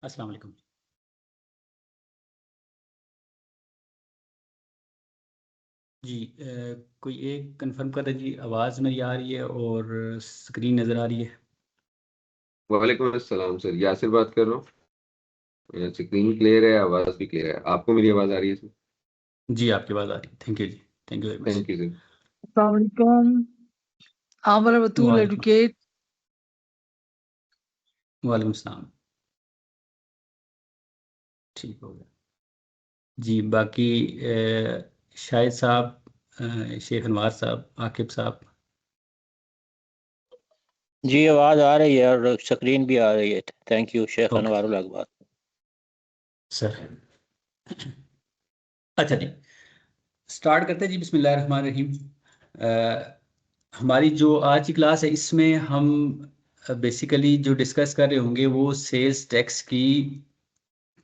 अस्सलाम वालेकुम। जी कोई एक कंफर्म कर दे जी, आवाज़ मेरी आ रही है और स्क्रीन नज़र आ रही है। वालेकुम अस्सलाम सर, यासिर बात कर रहा हूँ। स्क्रीन क्लियर है, आवाज़ भी क्लियर है। आपको मेरी आवाज़ आ रही है सर? जी आपकी आवाज़ आ रही है। थैंक यू जी, thank you very much. Thank you sir. अस्सलामुअलैकुम। आमर बतूल वालेकुम एडवोकेट। वालेकुम सलाम। ठीक हो गया जी। बाकी शाहिद साहब, शेख अनवार साहब, आकिब साहब। जी आवाज़ आ रही है और स्क्रीन भी आ रही है। Thank you Sheikh okay Anwarul Akbar. Sir. अच्छा जी, स्टार्ट करते हैं जी। बिस्मिल्लाह रहमान रहीम। हमारी जो आज की क्लास है इसमें हम बेसिकली जो डिस्कस कर रहे होंगे वो सेल्स टैक्स की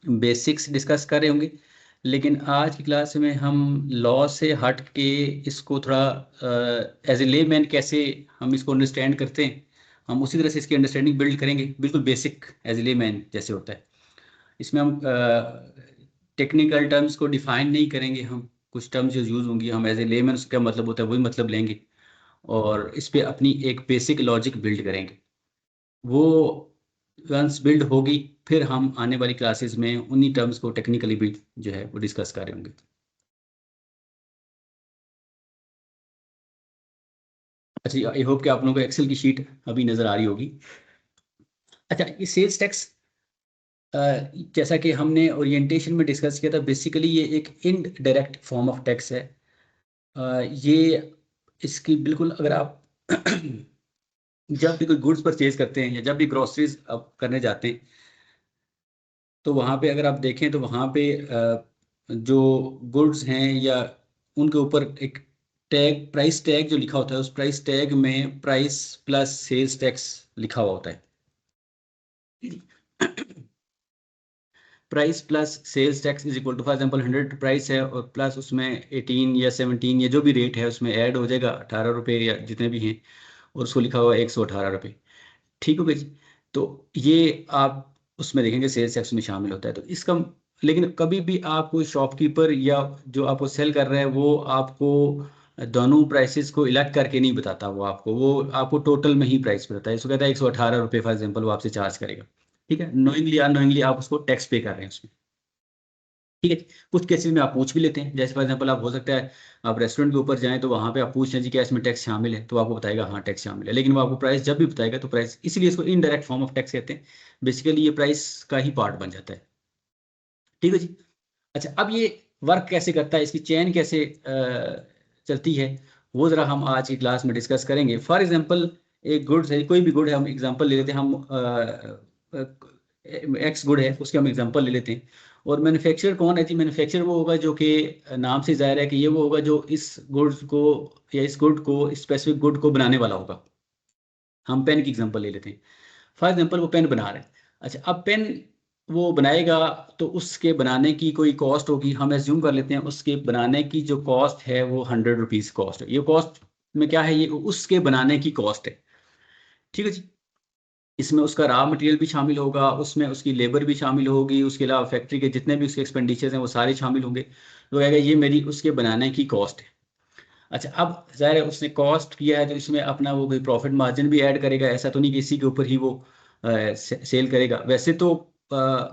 बेसिक्स डिस्कस कर रहे होंगे। लेकिन आज की क्लास में हम लॉ से हट के इसको थोड़ा एज ए लेमैन कैसे हम इसको अंडरस्टैंड करते हैं, हम उसी तरह से इसकी अंडरस्टैंडिंग बिल्ड करेंगे, बिल्कुल बेसिक एज ए लेमैन जैसे होता है। इसमें हम टेक्निकल टर्म्स को डिफाइन नहीं करेंगे। हम कुछ टर्म्स जो यूज़ होंगी हम एज ए लेमैन उसका मतलब होता है वही मतलब लेंगे और इस पे अपनी एक बेसिक लॉजिक बिल्ड करेंगे। वो वंस बिल्ड होगी फिर हम आने वाली क्लासेस में उन्हीं टर्म्स को टेक्निकली भी जो है वो डिस्कस कर रहे होंगे। अच्छा, आई होप कि आप लोगों को एक्सेल की शीट अभी नज़र आ रही होगी। अच्छा, ये सेल्स टैक्स जैसा कि हमने ओरिएंटेशन में डिस्कस किया था, बेसिकली ये एक इनडायरेक्ट फॉर्म ऑफ टैक्स है। ये इसकी बिल्कुल अगर आप जब भी कोई गुड्स परचेज करते हैं या जब भी ग्रोसरीज आप करने जाते हैं तो वहाँ पे अगर आप देखें तो वहाँ पे जो गुड्स हैं या उनके ऊपर एक टैग, प्राइस टैग जो लिखा होता है, उस प्राइस टैग में प्राइस प्लस सेल्स टैक्स लिखा हुआ होता है। Price plus sales tax is equal to, for example 100 price है और प्लस उसमें 18 या 17 या जो भी रेट है उसमें ऐड हो जाएगा 18 रुपये या जितने भी हैं, और उसको लिखा हुआ है 118 रुपये। ठीक हो गया जी। तो ये आप उसमें देखेंगे सेल्स टैक्स में शामिल होता है। तो इसका लेकिन कभी भी आपको शॉपकीपर या जो आपको सेल कर रहा है वो आपको दोनों प्राइसेस को इलेक्ट करके नहीं बताता। वो आपको टोटल में ही प्राइस बताता है। इसको कहता है 118 रुपये फॉर एग्जाम्पल वो आपसे चार्ज करेगा। ठीक है, नोइंगली अनोइंगली आप उसको टैक्स पे कर रहे हैं उसमें। ठीक है, कुछ केसेस में आप पूछ भी लेते हैं, जैसे फॉर एग्जांपल आप हो सकता है आप रेस्टोरेंट के ऊपर जाएं तो वहाँ पे आप पूछ लें जी क्या इसमें टैक्स शामिल है, तो आपको बताएगा हाँ टैक्स शामिल है। लेकिन वो आपको प्राइस जब भी बताएगा तो प्राइस, इसीलिए इसको इनडायरेक्ट फॉर्म ऑफ टैक्स कहते हैं। बेसिकली ये प्राइस का ही पार्ट बन जाता है। ठीक है जी। अच्छा, अब ये वर्क कैसे करता है, इसकी चेन कैसे चलती है, वो ज़रा हम आज की क्लास में डिस्कस करेंगे। फॉर एग्जांपल एक गुड्स है, कोई भी गुड है, हम एग्जांपल ले लेते हैं। हम एक्स गुड है उसके हम एग्जांपल ले लेते हैं। और मैन्युफैक्चरर कौन है जी? मैन्युफैक्चरर वो होगा जो कि नाम से जाहिर है कि ये वो होगा जो इस गुड्स को या इस गुड को, स्पेसिफिक गुड को बनाने वाला होगा। हम पेन की एग्जांपल ले लेते हैं। फॉर एग्जांपल वो पेन बना रहे हैं। अच्छा, अब पेन वो बनाएगा तो उसके बनाने की कोई कॉस्ट होगी। हम एज्यूम कर लेते हैं उसके बनाने की जो कॉस्ट है वो 100 रुपीज़ कॉस्ट है। ये कॉस्ट में क्या है, ये उसके बनाने की कॉस्ट है। ठीक है जी। इसमें उसका रॉ मटेरियल भी शामिल होगा, उसमें उसकी लेबर भी शामिल होगी, उसके अलावा फैक्ट्री के जितने भी उसके एक्सपेंडिचर्स हैं वो सारे शामिल होंगे। तो कहेगा ये मेरी उसके बनाने की कॉस्ट है। अच्छा, अब जाहिर है उसने कॉस्ट किया है तो इसमें अपना वो कोई प्रॉफिट मार्जिन भी ऐड करेगा। ऐसा तो नहीं कि इसी के ऊपर ही वो सेल करेगा। वैसे तो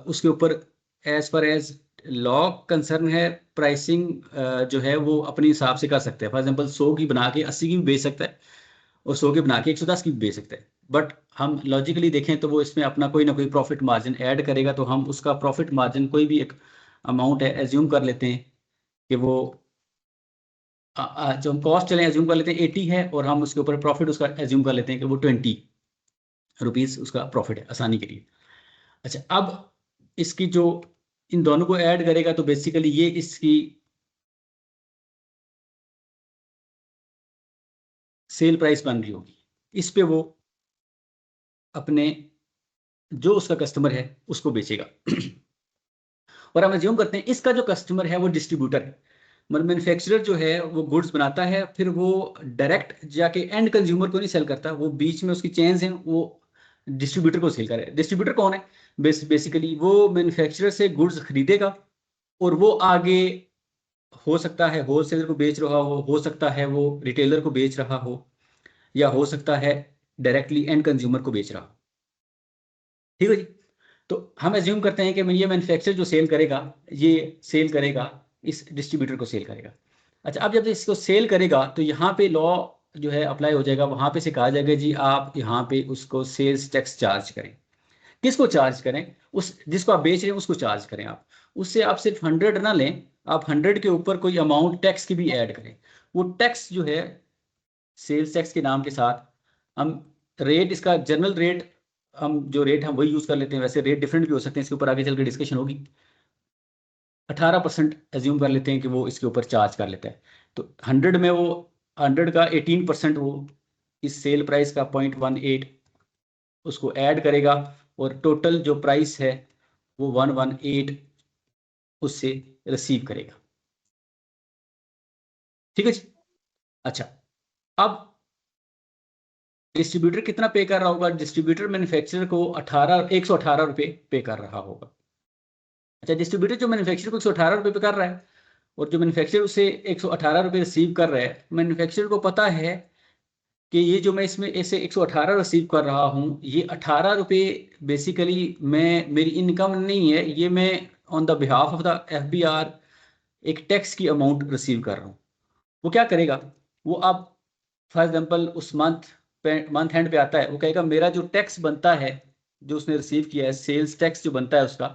उसके ऊपर as per as law concern है, प्राइसिंग जो है वो अपने हिसाब से कर सकता है। फॉर एग्जांपल 100 की बना के 80 की भी बेच सकता है और 100 के बना के 110 की भी बेच सकता है। बट हम लॉजिकली देखें तो वो इसमें अपना कोई ना कोई प्रॉफिट मार्जिन ऐड करेगा। तो हम उसका प्रॉफिट मार्जिन कोई भी एक अमाउंट है एज्यूम कर लेते हैं कि वो जो हम कॉस्ट चले एज्यूम कर लेते हैं 80 है और हम उसके ऊपर प्रॉफिट उसका एज्यूम कर लेते हैं कि वो 20 रुपीज़ उसका प्रॉफिट है आसानी के लिए। अच्छा, अब इसकी जो इन दोनों को ऐड करेगा तो बेसिकली ये इसकी सेल प्राइस बन रही होगी। इस पे वो अपने जो उसका कस्टमर है उसको बेचेगा। और हम एज्यूम करते हैं इसका जो कस्टमर है वो डिस्ट्रीब्यूटर है। मतलब मैन्युफैक्चरर जो है वो गुड्स बनाता है, फिर वो डायरेक्ट जाके एंड कंज्यूमर को नहीं सेल करता, वो बीच में उसकी चेन्स हैं, वो डिस्ट्रीब्यूटर को सेल कर रहा है। डिस्ट्रीब्यूटर कौन है? बेसिकली वो मैन्युफैक्चरर से गुड्स खरीदेगा और वो आगे हो सकता है होलसेलर को बेच रहा हो सकता है वो रिटेलर को बेच रहा हो, या हो सकता है डायरेक्टली एंड कंज्यूमर को बेच रहा हो। ठीक है जी। तो हम एज्यूम करते हैं कि ये मैन्युफैक्चरर जो सेल करेगा ये सेल करेगा इस डिस्ट्रीब्यूटर को सेल करेगा। अच्छा, अब जब इसको सेल करेगा तो यहाँ पे लॉ जो है अप्लाई हो जाएगा, वहाँ पे से कहा जाएगा जी आप यहाँ पे उसको सेल्स टैक्स चार्ज करें। किसको चार्ज करें? उस जिसको आप बेच रहे हैं उसको चार्ज करें। आप उससे आप सिर्फ 100 ना लें, आप 100 के ऊपर कोई अमाउंट टैक्स की भी ऐड करें। वो टैक्स जो है सेल्स टैक्स के नाम के साथ हम रेट, इसका जनरल रेट हम जो रेट हम वही यूज़ कर लेते हैं, वैसे रेट डिफरेंट भी हो सकते हैं, इसके ऊपर आगे चल के डिस्कशन होगी। 18% एज्यूम कर लेते हैं कि वो इसके ऊपर चार्ज कर लेता है। तो 100 में वो 100 का 18% वो इस सेल प्राइस का 0.18 उसको ऐड करेगा और टोटल जो प्राइस है वो 118 उससे रिसीव करेगा। ठीक है जी। अच्छा, अब डिस्ट्रीब्यूटर कितना पे कर रहा होगा? डिस्ट्रीब्यूटर मैन्युफैक्चरर को 118 रुपये पे कर रहा होगा। अच्छा, डिस्ट्रीब्यूटर जो मैन्युफैक्चरर को 118 रुपये पे कर रहा है और जो मैन्युफैक्चरर उसे 118 रुपये रिसीव कर रहा है, मैन्युफैक्चरर को पता है कि ये जो मैं इसमें ऐसे 118 रिसीव कर रहा हूँ, ये 18 रुपये बेसिकली मैं मेरी इनकम नहीं है, ये मैं on the behalf of the FBR एक टैक्स की अमाउंट रिसीव कर रहा हूँ। वो क्या करेगा? वो अब फॉर एग्जांपल उस मंथ एंड पे आता है, वो कहेगा मेरा जो टैक्स बनता है जो उसने रिसीव किया है, सेल्स टैक्स जो बनता है उसका,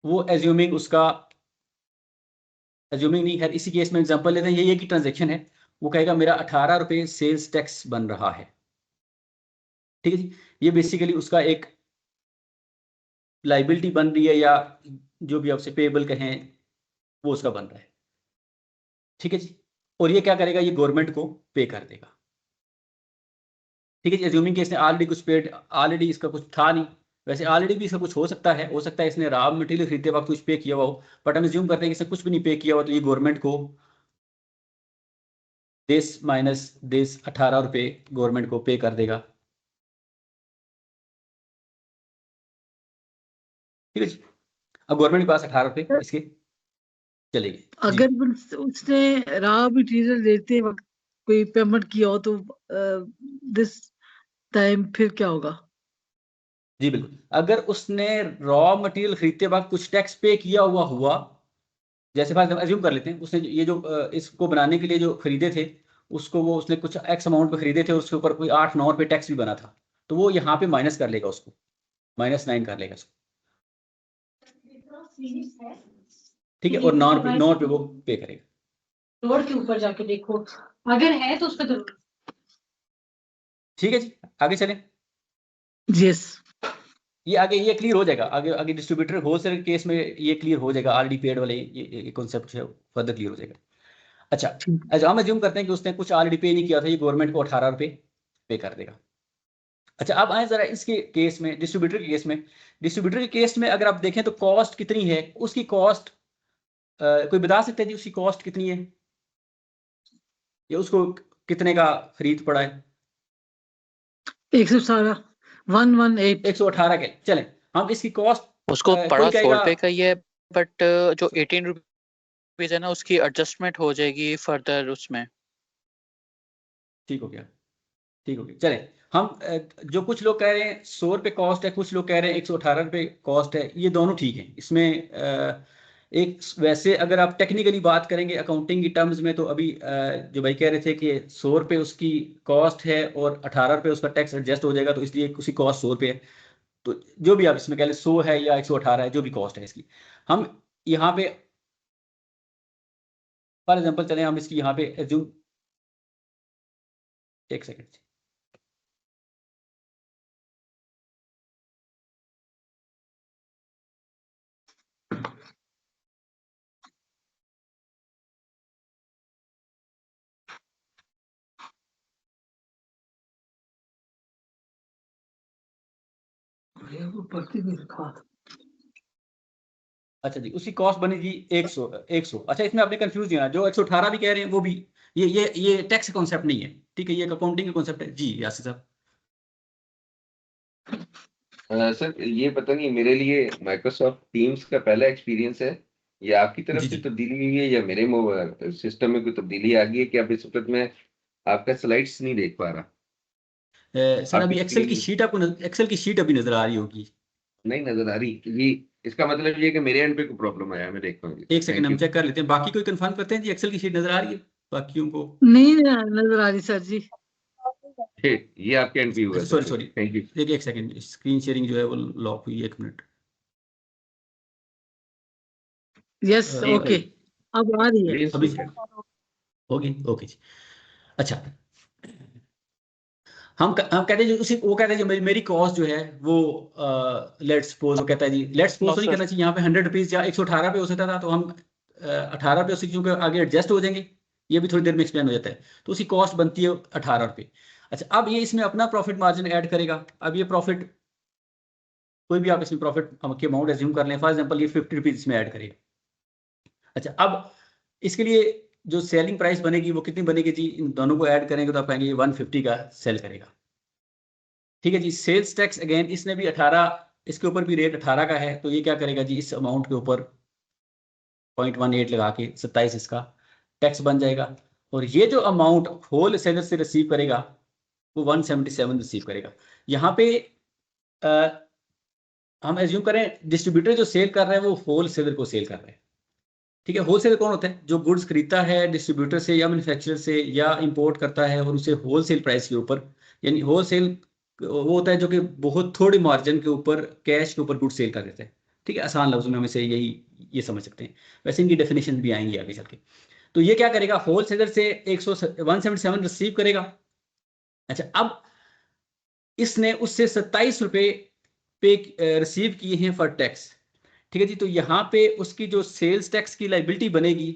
वो एज्यूमिंग नहीं है, इसी केस में एग्जांपल लेते हैं, ये एक ही ट्रांजेक्शन है, वो कहेगा मेरा 18 रुपये सेल्स टैक्स बन रहा है। ठीक है जी। ये बेसिकली उसका एक लाइबिलिटी बन रही है, या जो भी आपसे पेएबल कहें वो उसका बन रहा है। ठीक है जी। और ये क्या करेगा? ये गवर्नमेंट को पे कर देगा। ठीक है जी। एज्यूमिंग कि इसने ऑलरेडी कुछ पेड, ऑलरेडी इसका कुछ था नहीं, वैसे ऑलरेडी भी इसका कुछ हो सकता है इसने रॉ मटेरियल खरीदते वक्त कुछ पे किया हुआ हो, बट हम एज्यूम करते हैं कि इसने कुछ भी नहीं पे किया हुआ, तो ये गवर्नमेंट को दिस 18 रुपये गवर्नमेंट को पे कर देगा। ठीक है जी। अब गवर्नमेंट के पास 18 रुपये इसके चलेगी जी। अगर उसने रॉ मटेरियल लेते वक्त कोई पेमेंट किया हो तो दिस टाइम फिर क्या होगा? जी बिल्कुल, अगर उसने रॉ मटेरियल खरीदते वक्त कुछ टैक्स पे किया हुआ, जैसे बात एज्यूम कर लेते हैं उसने ये जो इसको बनाने के लिए जो खरीदे थे उसको, वो उसने कुछ एक्स अमाउंट पे खरीदे थे, उसके ऊपर कोई 8-9 रुपये टैक्स भी बना था, तो वो यहाँ पे माइनस कर लेगा, उसको -9 कर लेगा उसको। ठीक है, और 9 रुपये वो पे करेगा। रोड के ऊपर जाके देखो, अगर है तो उसका जरूर। ठीक है जी, आगे चलें। यस, ये आगे ये क्लियर हो जाएगा, आगे डिस्ट्रीब्यूटर होलसेल केस में ये क्लियर हो जाएगा, ऑलरेडी पेड वाले ये कॉन्सेप्ट है फर्दर क्लियर हो जाएगा। अच्छा, हम एज्यूम करते हैं कि उसने कुछ ऑलरेडी पे नहीं किया था, ये गवर्नमेंट को 18 रुपये पे कर देगा। अच्छा, अब आए जरा इसके केस में, डिस्ट्रीब्यूटर के केस में अगर आप देखें तो कॉस्ट कितनी है उसकी, कॉस्ट कोई बता सकते हैं जी उसकी कॉस्ट कितनी है, या उसको कितने का खरीद पड़ा है? 118 के चलें, हम इसकी कॉस्ट उसको पड़ा कोई 100 कहेगा रुपए का ही है, बट जो 18 रुपीज है ना उसकी एडजस्टमेंट हो जाएगी फर्दर उसमें। ठीक हो गया चलें। हम जो कुछ लोग कह रहे हैं 100 रुपये कॉस्ट है, कुछ लोग कह रहे हैं 118 रुपये कॉस्ट है, ये दोनों ठीक है। इसमें एक वैसे अगर आप टेक्निकली बात करेंगे अकाउंटिंग की टर्म्स में, तो अभी जो भाई कह रहे थे कि 100 रुपये उसकी कॉस्ट है और 18 रुपये उसका टैक्स एडजस्ट हो जाएगा, तो इसलिए उसकी कॉस्ट 100 रुपये है। तो जो भी आप इसमें कह लें 100 है या 118 है, जो भी कॉस्ट है इसकी, हम यहाँ पे फॉर एग्जाम्पल चलें, हम इसकी यहाँ पे एज्यूम, एक सेकेंड, अच्छा जी, उसकी कॉस्ट बनेगी 100। अच्छा, इसमें आपने कंफ्यूज नहीं होना, जो 118 भी कह रहे हैं वो भी ये टैक्स कॉन्सेप्ट नहीं है, ठीक है, ये अकाउंटिंग का कॉन्सेप्ट है जी। यासिर साहब, सर ये पता नहीं मेरे लिए माइक्रोसॉफ्ट टीम्स का पहला एक्सपीरियंस है, या आपकी तरफ जी से जी तब्दीली हुई है या मेरे मोबाइल सिस्टम में कोई तब्दीली आ गई है कि अब इस वक्त मैं आपका स्लाइड्स नहीं देख पा रहा। सर आपकी अभी एक्सेल की स्क्रीन शीट आपको एक्सेल की शीट अभी नजर आ रही होगी। नहीं नजर आ रही, ये इसका मतलब ये है कि मेरे एंड पे कोई प्रॉब्लम आया है, मैं देखता हूँ। एक सेकंड थैंक हम यू। चेक कर लेते हैं, बाकी कोई कंफर्म करते हैं जी एक्सेल की शीट नजर आ रही है बाकियों को। नहीं नजर आ रही सर जी। ठीक, ये आपके एंड पे हुआ अच्छा है सर, सॉरी फिर सॉरी, थैंक यू। देखिए एक सेकंड, स्क्रीन शेयरिंग जो है वो लॉक हुई है, एक मिनट। यस जी ओके, सर, अब आ रही है। प्लीज अभी ठीक है। होगी, ओके जी। अच्छा, हम कहते हैं जो उसी वो कहते हैं जो मेरी कॉस्ट जो है वो लेट्स सपोज, वो कहता है जी लेट्स सपोज नो तो नहीं सर, करना चाहिए, यहाँ पे 100 रुपीज या 118 पे हो सकता था, तो हम 18 रुपये उससे क्योंकि आगे एडजस्ट हो जाएंगे, ये भी थोड़ी देर में एक्सप्लेन हो जाता है, तो उसकी कॉस्ट बनती है 18 रुपये। अच्छा, अब ये इसमें अपना प्रॉफिट मार्जिन ऐड करेगा। अब ये प्रॉफिट, कोई भी आप इसमें प्रॉफिट की अमाउंट एज्यूम कर लें, फॉर एग्जाम्पल ये 50 रुपीज इसमें ऐड करेगा। अच्छा, अब इसके लिए जो सेलिंग प्राइस बनेगी वो कितनी बनेगी जी, इन दोनों को ऐड करेंगे तो आप कहेंगे 150 का सेल करेगा। ठीक है जी। सेल्स टैक्स अगेन इसने भी 18, इसके ऊपर भी रेट 18 का है, तो ये क्या करेगा जी, इस अमाउंट के ऊपर 0.18 लगा के 27 इसका टैक्स बन जाएगा। और ये जो अमाउंट होल सेलर से रिसीव करेगा वो 177 रिसीव करेगा। यहाँ पे हम एज्यूम करें डिस्ट्रीब्यूटर जो सेल कर रहा है वो होल सेलर को सेल कर रहा है। ठीक है, होल सेलर कौन होता है, जो गुड्स खरीदता है डिस्ट्रीब्यूटर से या मैन्युफैक्चरर से या इंपोर्ट करता है और उसे होल सेल प्राइस के ऊपर, यानी होल सेल वो होता है जो कि बहुत थोड़ी मार्जिन के ऊपर कैश के ऊपर गुड सेल कर देता है। ठीक है, आसान लफ्जों में हम इसे यही ये समझ सकते हैं, वैसे इनकी डेफिनेशन भी आएंगी आगे चल के। तो ये क्या करेगा, होल सेलर से 177 रिसीव करेगा। अच्छा, अब इसने उससे 27 रुपये पे रिसीव किए हैं फॉर टैक्स। ठीक है जी, तो यहाँ पे उसकी जो सेल्स टैक्स की लाइबिलिटी बनेगी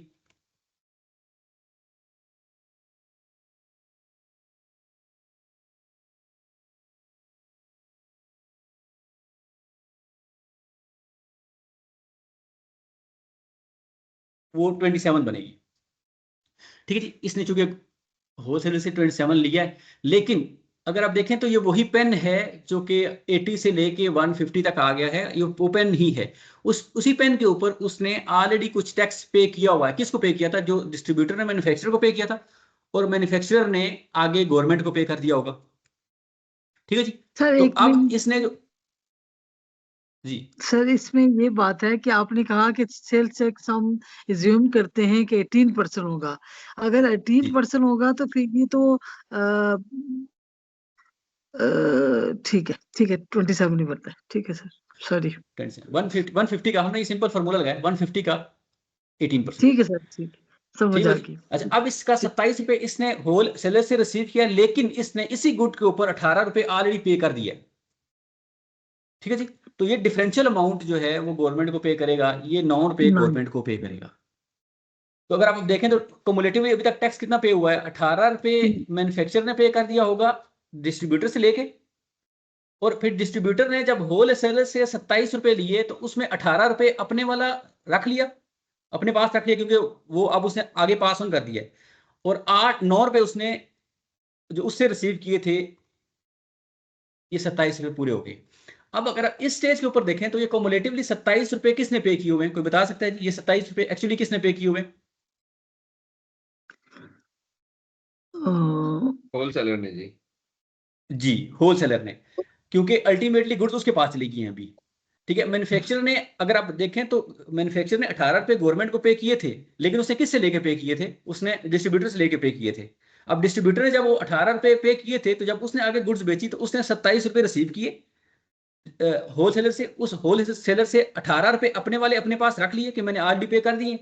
वो 27 बनेगी। ठीक है जी, इसने चूंकि होलसेलर से 27 लिया है, लेकिन अगर आप देखें तो ये वही पेन है जो कि 80 से लेके 150 तक आ गया है, ये वो पेन ही है। उसी पेन के ऊपर उसने ऑलरेडी कुछ टैक्स पे किया हुआ है। किसको पे किया था, जो डिस्ट्रीब्यूटर ने मैन्युफैक्चरर को पे किया था, और मैन्युफैक्चरर ने आगे गवर्नमेंट को पे कर दिया होगा। ठीक है जी। सर तो एक अब मिनट इसने जो, जी सर, इसमें ये बात है कि आपने कहा कि सेल्स टैक्स हम एज्यूम करते हैं कि 18% होगा। अगर जी 18% होगा तो फिर ये तो ठीक है 27 ही बनता है। ठीक है सर, सॉरी। 150 का हमने सिंपल फार्मूला लगाया, 150 का 18%। ठीक है सर, ठीक है, समझ ठीक है आ जी। गई। अच्छा, अब इसका 27 रुपये इसने होल सेलर से रिसीव किया, लेकिन इसने इसी गुड के ऊपर 18 रुपये ऑलरेडी पे कर दिया। ठीक है जी। तो ये डिफरेंशियल अमाउंट जो है वो गवर्नमेंट को पे करेगा, ये नॉन पे नहीं, गवर्नमेंट को पे करेगा। तो अगर आप देखें तो कमुलेटिवली अभी तक टैक्स कितना पे हुआ है, 18 रुपये मैन्युफैक्चरर ने पे कर दिया होगा डिस्ट्रीब्यूटर से लेके, और फिर डिस्ट्रीब्यूटर ने जब होल सेलर से 27 रुपये लिए तो उसमें 18 रुपये अपने वाला रख लिया, अपने पास रख लिया, क्योंकि वो अब उसने आगे पास ऑन कर दिया है। और 8-9 रुपये उसने जो उससे रिसीव किए थे, ये 27 रुपये पूरे हो गए। अब अगर आप इस स्टेज के ऊपर देखें तो ये कॉमुलेटिवली 27 रुपये किसने पे किए हुए हैं, कोई बता सकता है ये 27 रुपये एक्चुअली किसने पे किए हुए हैं? होलसेलर ने जी। जी, होलसेलर ने, क्योंकि अल्टीमेटली गुड्स उसके पास चली गई हैं अभी। ठीक है, मैन्युफैक्चरर ने, अगर आप देखें तो मैन्युफैक्चरर ने 18 रुपये गवर्नमेंट को पे किए थे, लेकिन उसने किससे लेके पे किए थे, उसने डिस्ट्रीब्यूटर से लेके पे किए थे। अब डिस्ट्रीब्यूटर ने जब वो 18 रुपये पे किए थे, तो जब उसने आगे गुड्स बेची तो उसने 27 रुपये रिसीव किए होलसेलर से। उस होलसेलर से 18 रुपये अपने वाले अपने पास रख लिए कि मैंने ऑलरेडी पे कर दिए,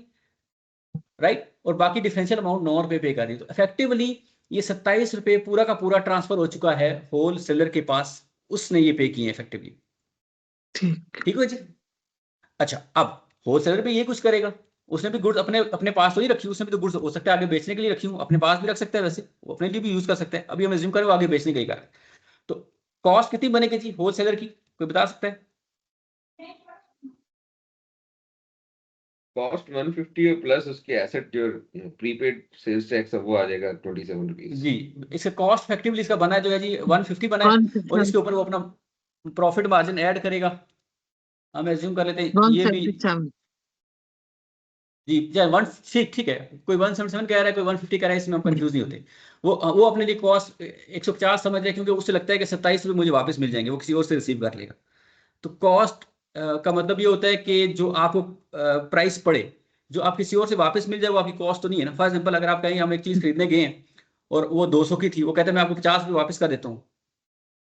राइट, और बाकी डिफरेंशियल अमाउंट 9 रुपये पे कर दी। तो इफेक्टिवली ये 27 रुपये पूरा का पूरा ट्रांसफर हो चुका है होलसेलर के पास, उसने ये पे किए इफेक्टिवली। ठीक। ठीक है जी। अच्छा, अब होलसेलर भी ये कुछ करेगा, उसने भी गुड्स अपने अपने पास तो ही रखी, उसने भी तो गुड्स हो सकता है आगे बेचने के लिए रखी हूँ, अपने पास भी रख सकता है, वैसे वो अपने लिए भी यूज कर सकता है। अभी हम एज्यूम करें वो आगे बेचने के लिए कर रहे हैं, तो कॉस्ट कितनी बनेगी जी होलसेलर की, कोई बता सकता है? कॉस्ट 150 और प्लस उसके एसेट जो प्रीपेड सेल्स टैक्स है वो आ जाएगा 27 रुपीज। जी, इसका कॉस्ट इफेक्टिवली इसका बना है जो है जी 150 बना है, और इसके ऊपर वो अपना प्रॉफिट मार्जिन ऐड करेगा, हम एज्यूम कर लेते हैं ये भी 177 जी, या वन ठीक है, कोई 177 कह रहा है, कोई 150 कह रहा है, इसमें हम कंफ्यूज नहीं होते। वो अपने लिए कॉस्ट 150 समझ रहे हैं, क्योंकि उससे लगता है कि 27 रुपये मुझे वापस मिल जाएंगे, वो किसी और से रिसीव कर लेगा। तो कॉस्ट का मतलब ये होता है कि जो आपको प्राइस पड़े, जो आप किसी और से वापस मिल जाए, वो आपकी कॉस्ट तो नहीं है ना। फॉर एग्जाम्पल, अगर आप कहेंगे हम एक चीज़ खरीदने गए हैं और वो 200 की थी, वो कहते हैं मैं आपको 50 रुपये वापस कर देता हूँ,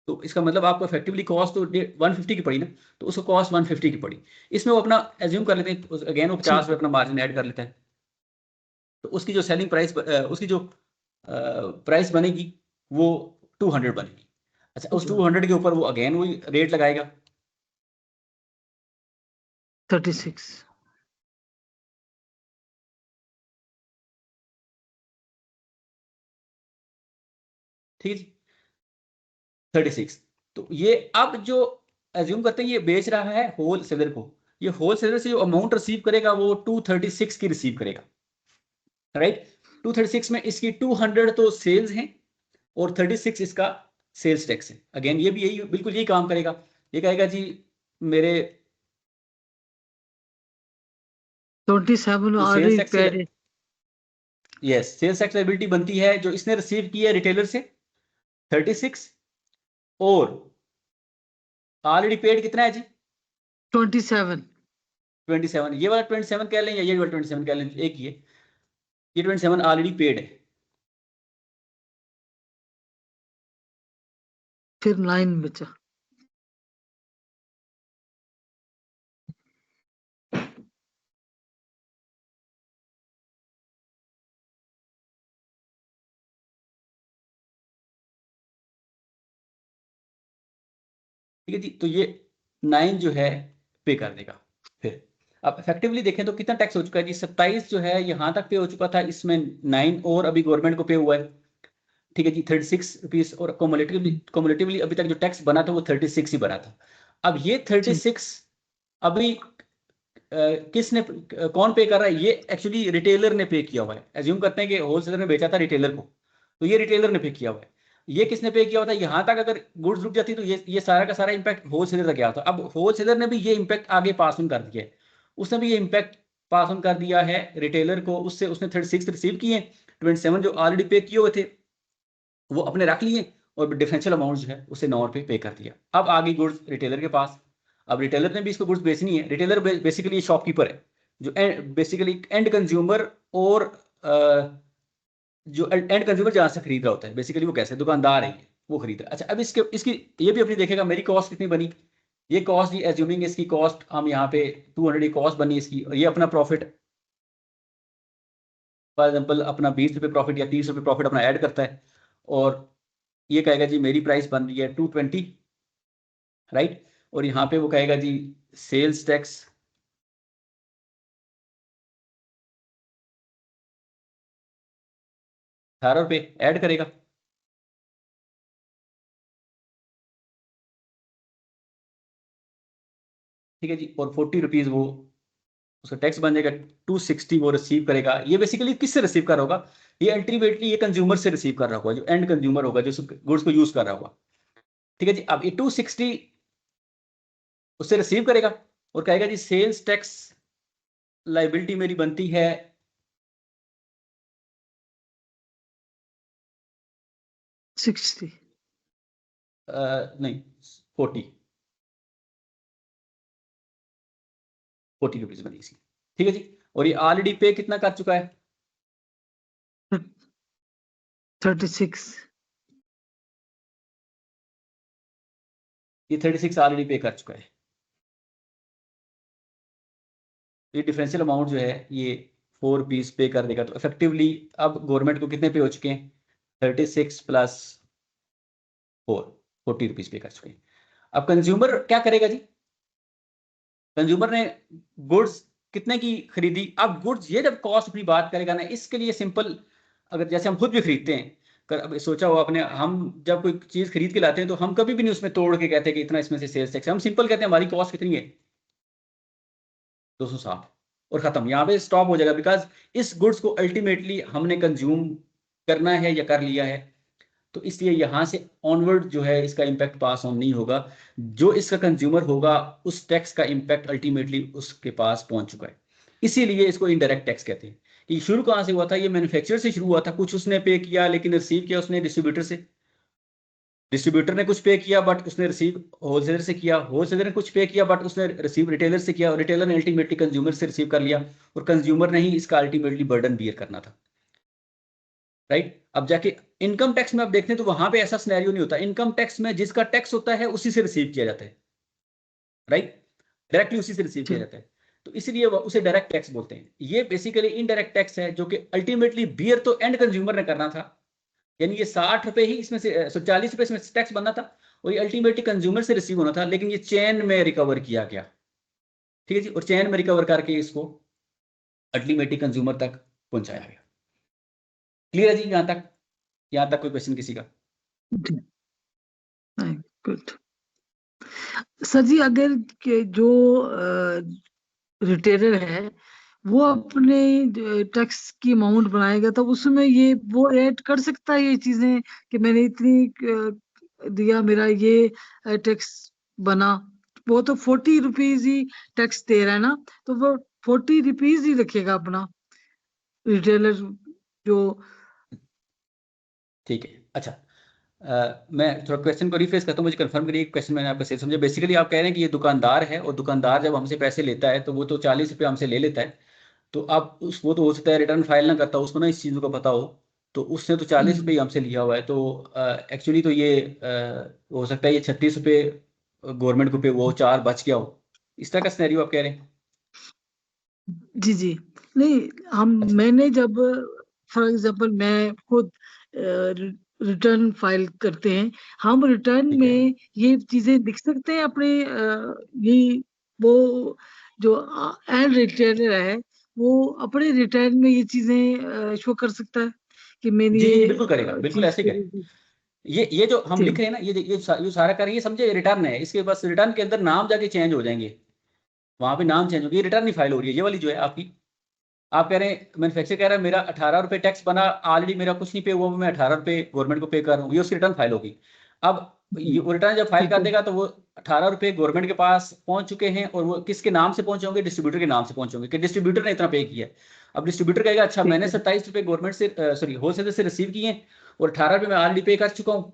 तो इसका मतलब आपको इफेक्टिवली कॉस्ट तो 150 की पड़ी ना, तो उसको कॉस्ट 150 की पड़ी। इसमें वो अपना एज्यूम कर लेते हैं, अगेन वो 50 रुपये अपना मार्जिन ऐड कर लेता है, तो उसकी जो सेलिंग प्राइस, उसकी जो प्राइस बनेगी वो 200 बनेगी। अच्छा, उस 200 के ऊपर वो अगेन वही रेट लगाएगा 36 ठीक है जी, 36। तो ये अब जो एज्यूम करते हैं ये बेच रहा है होल सेलर को, ये होल सेलर से जो अमाउंट रिसीव करेगा वो 236 की रिसीव करेगा, राइट। 236 में इसकी 200 तो सेल्स हैं और 36 इसका सेल्स टैक्स है। अगेन ये भी यही बिल्कुल यही काम करेगा, ये कहेगा जी मेरे 27 जो sales already tax, paid. Yes, sales tax liability बनती है जो इसने रिसीव की है रिटेलर से 36, और ऑलरेडी पेड कितना है जी 27 27। ये वाला 27 कह लें या ये वाला 27 कह लें, एक ही है, ये 27 ऑलरेडी पेड है। फिर 9 बचा। ठीक है जी, तो ये 9 जो है पे कर देगा। फिर अब इफेक्टिवली देखें तो कितना टैक्स हो चुका है जी, 27 जो है यहाँ तक पे हो चुका था, इसमें 9 और अभी गवर्नमेंट को पे हुआ है। ठीक है जी, 36 रुपीज, और कोमुलेटिवली अभी तक जो टैक्स बना था वो 36 ही बना था। अब ये 36 अभी किसने, कौन पे कर रहा है, ये एक्चुअली रिटेलर ने पे किया हुआ है। एज्यूम करते हैं कि होलसेलर ने बेचा था रिटेलर को, तो ये रिटेलर ने पे किया हुआ है। ये किसने पे किया होता है, यहाँ तक अगर गुड्स रुक जाती तो ये सारा का सारा इम्पैक्ट होलसेलर तक गया होता। अब होलसेलर ने भी ये इम्पैक्ट आगे पास ऑन कर दिया है, उसने भी ये इम्पैक्ट पास ऑन कर दिया है रिटेलर को, उससे उसने 36 रिसीव किए, 27 जो ऑलरेडी पे किए हुए थे वो अपने रख लिए, और डिफरेंशियल अमाउंट जो है उसे 9 रुपये पे कर दिया। अब आ गई गुड्स रिटेलर के पास, अब रिटेलर ने भी इसको गुड्स बेचनी है। रिटेलर बेसिकली शॉपकीपर है, जो बेसिकली एंड कंज्यूमर, और जो एंड कंज्यूमर जहाँ से खरीद रहा होता है, बेसिकली वो कैसे दुकानदार है वो खरीद रहा है। अच्छा, अब इसकी ये भी अपनी देखेगा मेरी कॉस्ट कितनी बनी, ये कॉस्ट जी एज्यूमिंग इसकी कॉस्ट हम यहाँ पे 200 कॉस्ट बनी इसकी, और ये अपना प्रॉफिट फॉर एग्जाम्पल अपना 20 रुपये प्रॉफिट या 30 रुपये प्रॉफिट अपना ऐड करता है, और ये कहेगा जी मेरी प्राइस बन रही है 220, राइट। और यहाँ पे वो कहेगा जी सेल्स टैक्स 18 रुपये ऐड करेगा, ठीक है जी, और 40 रुपीज वो उसका टैक्स बन जाएगा, 260 वो रिसीव करेगा। ये बेसिकली किससे रिसीव कर रहा होगा, ये अल्टीमेटली ये कंज्यूमर से रिसीव कर रहा होगा, जो एंड कंज्यूमर होगा, जो गुड्स को यूज कर रहा होगा। ठीक है जी, अब ये 260 उससे रिसीव करेगा और कहेगा जी सेल्स टैक्स लाइबिलिटी मेरी बनती है 60 नहीं 40 रुपीज बनी इसकी। ठीक है जी, और ये ऑलरेडी पे कितना कर चुका है 36 ये 36 ऑलरेडी पे कर चुका है। ये डिफरेंशियल अमाउंट जो है ये 4 रुपीज पे कर देगा, तो इफेक्टिवली अब गवर्नमेंट को कितने पे हो चुके हैं 36 प्लस 40 रुपीज पे कर चुके हैं। अब कंज्यूमर क्या करेगा जी, कंज्यूमर ने गुड्स कितने की खरीदी। अब गुड्स ये जब कॉस्ट की बात करेगा ना, इसके लिए सिंपल, अगर जैसे हम खुद भी खरीदते हैं, अब सोचा हो आपने, हम जब कोई चीज खरीद के लाते हैं तो हम कभी भी नहीं उसमें तोड़ के कहते हैं कि इतना इसमें से सेल्स टैक्स, हम सिंपल कहते हैं हमारी कॉस्ट कितनी है 260 और खत्म, यहाँ पे स्टॉप हो जाएगा। बिकॉज इस गुड्स को अल्टीमेटली हमने कंज्यूम करना है या कर लिया है, तो इसलिए यहाँ से ऑनवर्ड जो है इसका इम्पैक्ट पास ऑन नहीं होगा। जो इसका कंज्यूमर होगा उस टैक्स का इम्पैक्ट अल्टीमेटली उसके पास पहुंच चुका है। इसीलिए इसको इनडायरेक्ट टैक्स कहते हैं। कि शुरू कहाँ से हुआ था? ये मैन्युफैक्चरर से शुरू हुआ था, कुछ उसने पे किया लेकिन रिसीव किया उसने डिस्ट्रीब्यूटर से। डिस्ट्रीब्यूटर ने कुछ पे किया बट उसने रिसीव होलसेलर से किया, होलसेलर ने कुछ पे किया बट उसने रिसीव रिटेलर से किया, और रिटेलर ने अल्टीमेटली कंज्यूमर से रिसीव कर लिया, और कंज्यूमर ने ही इसका अल्टीमेटली बर्डन बियर करना था। राइट? अब जाके इनकम टैक्स में आप देखते हैं तो वहां पे ऐसा सिनेरियो नहीं होता। इनकम टैक्स में जिसका टैक्स होता है उसी से रिसीव किया जाता है। राइट? डायरेक्टली उसी से रिसीव किया जाता है, तो इसीलिए उसे डायरेक्ट टैक्स बोलते हैं। ये बेसिकली इनडायरेक्ट टैक्स है जो कि अल्टीमेटली बियर तो एंड कंज्यूमर ने करना था, यानी ये 60 रुपए ही इसमें से 40 रुपए इसमें टैक्स बनना था, और ये अल्टीमेटली कंज्यूमर से रिसीव होना था, लेकिन ये चेन में रिकवर किया गया। ठीक है जी, और चेन में रिकवर करके इसको अल्टीमेटली कंज्यूमर तक पहुंचाया गया। क्लियर है जी? यहां तक कोई क्वेश्चन किसी का? गुड सर जी। अगर जो रिटेलर है वो अपने टैक्स की अमाउंट बनाएगा तो उसमें ये वो ऐड कर सकता है ये चीजें कि मैंने इतनी दिया, मेरा ये टैक्स बना। वो तो 40 रुपीज ही टैक्स दे रहा है ना, तो वो 40 रुपीज ही रखेगा अपना रिटेलर जो। ठीक है, अच्छा। मैं थोड़ा क्वेश्चन को रिफ्रेश करता हूँ, मुझे कंफर्म करिए क्वेश्चन मैंने आपका सही समझा। बेसिकली आप कह रहे हैं कि ये दुकानदार है, और दुकानदार जब हमसे पैसे लेता है तो वो तो 40 रुपये हमसे ले लेता है, तो आप वो तो हो सकता है रिटर्न फाइल ना करता, उसको ना इस चीज़ का पता हो, तो उसने तो 40 रुपये हमसे लिया हुआ है, तो एक्चुअली तो ये हो सकता है ये 36 रुपये गवर्नमेंट को पे, वो 4 बच गया हो। इस तरह का सिनेरियो आप कह रहे हैं? जी जी नहीं, मैंने जब फॉर एग्जांपल मैं खुद रिटर्न फाइल करते हैं, हम रिटर्न ठीक है, में ये चीजें लिख सकते हैं अपने ये वो जो एंड रिटेलर है वो अपने रिटर्न में ये चीजें शो कर सकता है कि मैंने जी जी जी, ये बिल्कुल करेगा, बिल्कुल चीज ऐसे ही करेगा। खरीदी। ये जो हम लिख ठीक रहे हैं ना, ये सारा कर रहे हैं, ये समझे रिटर्न है, इसके बस रिटर्न के अंदर नाम जाके चेंज हो जाएंगे, वहां पे नाम चेंज होगी, रिटर्न नहीं फाइल हो रही है ये वाली जो है आपकी। आप कह रहे हैं, मैन्युफैक्चर कह रहा है मेरा 18 रुपये टैक्स बना, ऑलरेडी मेरा कुछ नहीं पे हुआ, मैं 18 रुपये गवर्नमेंट को पे कर रहा हूँ, ये उसकी रिटर्न फाइल होगी। अब ये रिटर्न जब फाइल ठीक कर है देगा तो वो 18 रुपये गवर्नमेंट के पास पहुंच चुके हैं, और वो किसके नाम से पहुंचे होंगे? डिस्ट्रीब्यूटर के नाम से पहुंचे होंगे कि डिस्ट्रीब्यूटर ने इतना पे किया है। अब डिस्ट्रीब्यूटर कहेगा अच्छा ठीक मैंने है 27 रुपये गवर्नमेंट से सॉरी होलसेलर से रिसीव किए हैं, और 18 रुपये मैं ऑलरेडी पे कर चुका हूँ,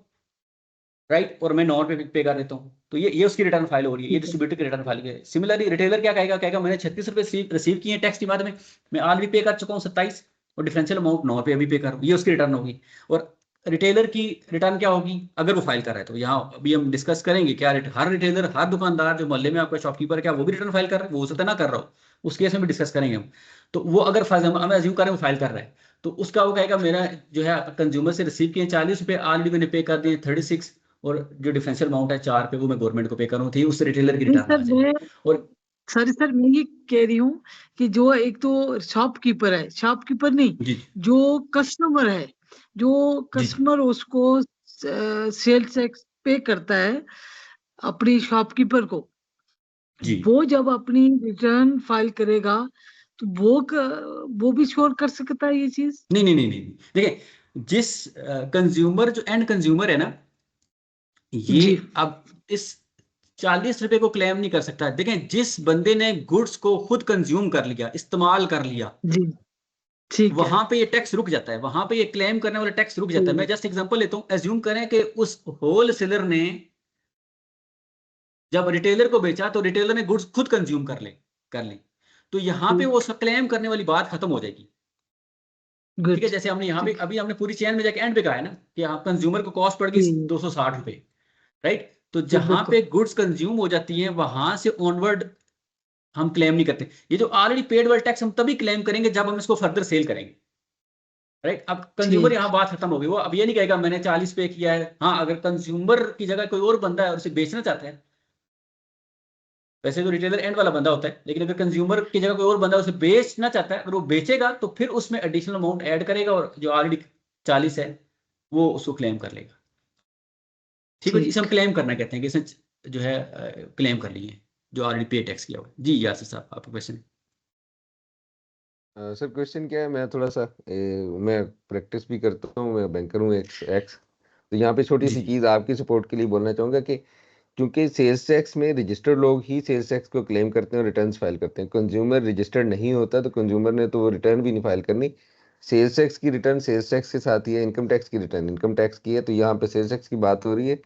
राइट, और मैं 9 रुपये पे कर देता हूँ, तो ये उसकी रिटर्न फाइल हो रही है, ये ठीक है डिस्ट्रीब्यूटर की रिटर्न फाइल है। सिमिलरली रिटेलर क्या कहेगा मैंने 36 रुपये रिसीव किए हैं टैक्स के बाद में, मैं ऑलरेडी पे कर चुका हूँ 27, और डिफरेंशियल अमाउंट 9 रुपये अभी पे कर, ये उसकी रिटर्न होगी। और रिटेलर की रिटर्न क्या होगी अगर वो फाइल कर रहा है? तो यहाँ अभी हम डिस्कस करेंगे क्या हर रिटेलर, हर दुकानदार जो मोहल्ले में आपका शॉपकीपर, क्या वो भी रिटर्न फाइल कर रहा है? वो हो सकता है ना कर रहा हो, उस केस में भी डिस्कस करेंगे हम। तो वो अगर फॉर एग्जाम्पल हम एज्यूम करें वो फाइल कर रहा है, तो उसका वो कहेगा मेरा जो है कंज्यूमर से रिसीव किए 40 रुपये, ऑलरेडी मैंने पे कर दिए 36, और जो डिफरेंशियल अमाउंट है 4 पे वो मैं गवर्नमेंट को पे करूँ, थी उस रिटेलर की नहीं रिटर्न सर, आ जाएगी। और सर मैं ये कह रही हूँ कि जो एक तो शॉपकीपर है, शॉपकीपर नहीं, जी जो कस्टमर है, जो जी कस्टमर उसको सेल्स टैक्स पे करता है अपनी शॉपकीपर को, जी, वो जब अपनी रिटर्न फाइल करेगा तो वो भी श्योर कर सकता है ये चीज। नहीं नहीं नहीं नहीं, देखिए जिस कंज्यूमर जो एंड कंज्यूमर है ना, ये जी अब इस 40 रुपए को क्लेम नहीं कर सकता। देखें, जिस बंदे ने गुड्स को खुद कंज्यूम कर लिया, इस्तेमाल कर लिया, जी ठीक है वहां पे ये टैक्स रुक जाता है, वहां पे ये क्लेम करने वाला टैक्स रुक जाता है। मैं जस्ट एग्जांपल लेता हूं, एज्यूम करें कि उस होलसेलर ने जब रिटेलर को बेचा तो रिटेलर ने गुड्स खुद कंज्यूम कर ले, तो यहाँ पे वो क्लेम करने वाली बात खत्म हो जाएगी। ठीक गुड है, जैसे हमने यहाँ पे ठीक अभी हमने पूरी चेन में जाके एंड पे कहा है ना कि आप कंज्यूमर को कॉस्ट पड़ गई ठीक 260 रुपए, राइट, तो जी जहां बिल्कुल पे गुड्स कंज्यूम हो जाती हैं वहां से ऑनवर्ड हम क्लेम नहीं करते। ये जो ऑलरेडी पेड वाला टैक्स हम तभी क्लेम करेंगे जब हम इसको फर्दर सेल करेंगे, राइट। अब कंज्यूमर ठीक यहाँ बात खत्म हो गई, वो अब ये नहीं कहेगा मैंने 40 पे किया है। हाँ, अगर कंज्यूमर की जगह कोई और बंदा है और उसे बेचना चाहता है, वैसे तो रिटेलर एंड वाला बंदा होता है, लेकिन अगर कंज्यूमर की जगह कोई और बंदा उसे बेचना चाहता है, अगर वो बेचेगा तो फिर उसमें एडिशनल अमाउंट ऐड करेगा, और जो ऑलरेडी 40 है वो उसको क्लेम कर लेगा। ठीक है जी, इसे हम ठीक क्लेम करना कहते हैं कि इसे जो है क्लेम कर लिए जो ऑलरेडी पे टैक्स किया हुआ है। जी यासिर साहब, आपका क्वेश्चन? सर क्वेश्चन क्या है, मैं थोड़ा सा मैं प्रैक्टिस भी करता हूँ, मैं बैंकर हूँ एक्स एक्स तो यहाँ पे छोटी सी जी चीज आपकी सपोर्ट के लिए बोलना चाहूंगा कि क्योंकि सेल्स टैक्स में रजिस्टर्ड लोग ही सेल्स टैक्स को क्लेम करते हैं और रिटर्न्स फाइल करते हैं, कंज्यूमर रजिस्टर्ड नहीं होता तो कंज्यूमर ने तो वो रिटर्न भी नहीं फाइल करनी। सेल्स टैक्स की रिटर्न सेल्स टैक्स के साथ ही है, इनकम टैक्स की रिटर्न इनकम टैक्स की है, तो यहाँ पे सेल्स टैक्स की बात हो रही है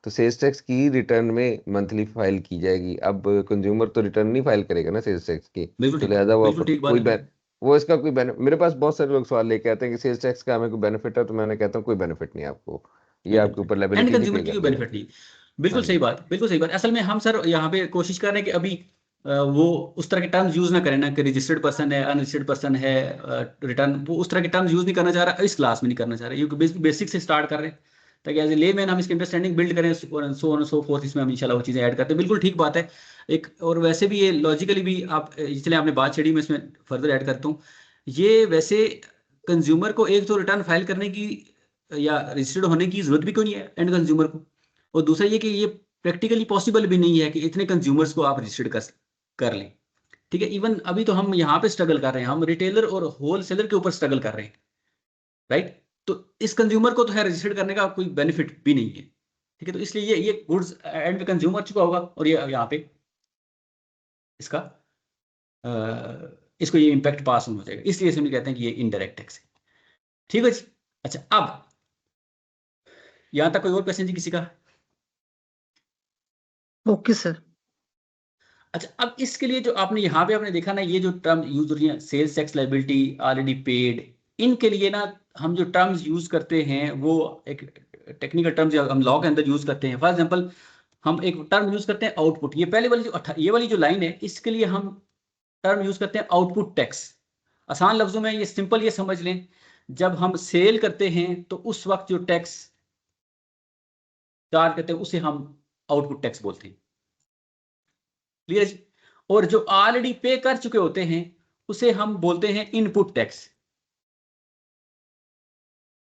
तो सेल्स टैक्स की रिटर्न में मंथली फाइल की जाएगी। अब कंज्यूमर तो रिटर्न नहीं फाइल करेगा ना सेल्स टैक्स की, बिल्कुल तो ठीक, लिहाजा वो बिल्कुल ठीक बात कोई है। वो इसका कोई बेनिफिट, मेरे पास बहुत सारे लोग सवाल लेके आते हैं कि सेल्स टैक्स का हमें कोई बेनिफिट है, तो मैंने कहता हूँ कोई बेनिफिट नहीं आपको, ये कोई आपके बेनिफिट ऊपर नहीं, एंड लायबिलिटी नहीं कंज्यूमर पे की कोई करनी है। बेनिफिट नहीं। हाँ बिल्कुल सही जी। बात, बिल्कुल सही बात। असल में हम सर यहाँ पे कोशिश कर रहे हैं कि अभी वो उस तरह के टर्म्स यूज ना करें ना, कि रजिस्टर्ड पर्सन है, अनरजिस्टर्ड पर्सन है, रिटर्न, वो उस तरह के टर्म्स यूज नहीं करना चाह रहा, इस क्लास में नहीं करना चाह रहे, क्योंकि बेसिक से स्टार्ट कर रहे हैं ताकि एज ए ले मैन हम इसकी अंडरस्टैंडिंग बिल्ड करें, सो फोर्थ इसमें हम इंशाल्लाह वो चीज़ें ऐड करते हैं। बिल्कुल ठीक बात है। एक और वैसे भी ये लॉजिकली भी आप, इसलिए आपने बात छेड़ी, मैं इसमें फर्दर ऐड करता हूँ। ये वैसे कंज्यूमर को एक तो रिटर्न फाइल करने की या रजिस्टर्ड होने की जरूरत भी क्यों नहीं है एंड कंज्यूमर को, और दूसरा ये कि ये प्रैक्टिकली पॉसिबल भी नहीं है कि इतने कंज्यूमर्स को आप रजिस्टर्ड कर लें। ठीक है, इवन अभी तो हम यहाँ पे स्ट्रगल कर रहे हैं, हम रिटेलर और होलसेलर के ऊपर स्ट्रगल कर रहे हैं, राइट। तो इस कंज्यूमर को तो है रजिस्टर्ड करने का कोई बेनिफिट भी नहीं है। ठीक है, तो इसलिए ये गुड्स एंड पे कंज्यूमर चुका होगा, और ये यहाँ पे इसका इसको ये इम्पैक्ट पास ऑन हो जाएगा, इसलिए हम कहते हैं कि ये इनडायरेक्ट टैक्स है। ठीक है जी। अच्छा, अब यहाँ तक कोई और क्वेश्चन जी किसी का? Okay sir. अच्छा, अब इसके लिए जो आपने यहाँ पे आपने देखा ना, ये जो टर्म यूज हो रही है, sales tax liability, already paid, इनके लिए ना हम जो टर्म्स यूज करते हैं वो एक टेक्निकल टर्म्स हम लॉ के अंदर यूज करते हैं। फॉर एग्जांपल, हम एक टर्म यूज करते हैं आउटपुट, ये पहले वाली जो ये वाली जो लाइन है, इसके लिए हम टर्म यूज करते हैं आउटपुट टैक्स। आसान लफ्जों में ये सिंपल ये समझ लें, जब हम सेल करते हैं तो उस वक्त जो टैक्स चार्ज करते हैं उसे हम आउटपुट टैक्स बोलते हैं। क्लियर जी? और जो ऑलरेडी पे कर चुके होते हैं उसे हम बोलते हैं इनपुट टैक्स।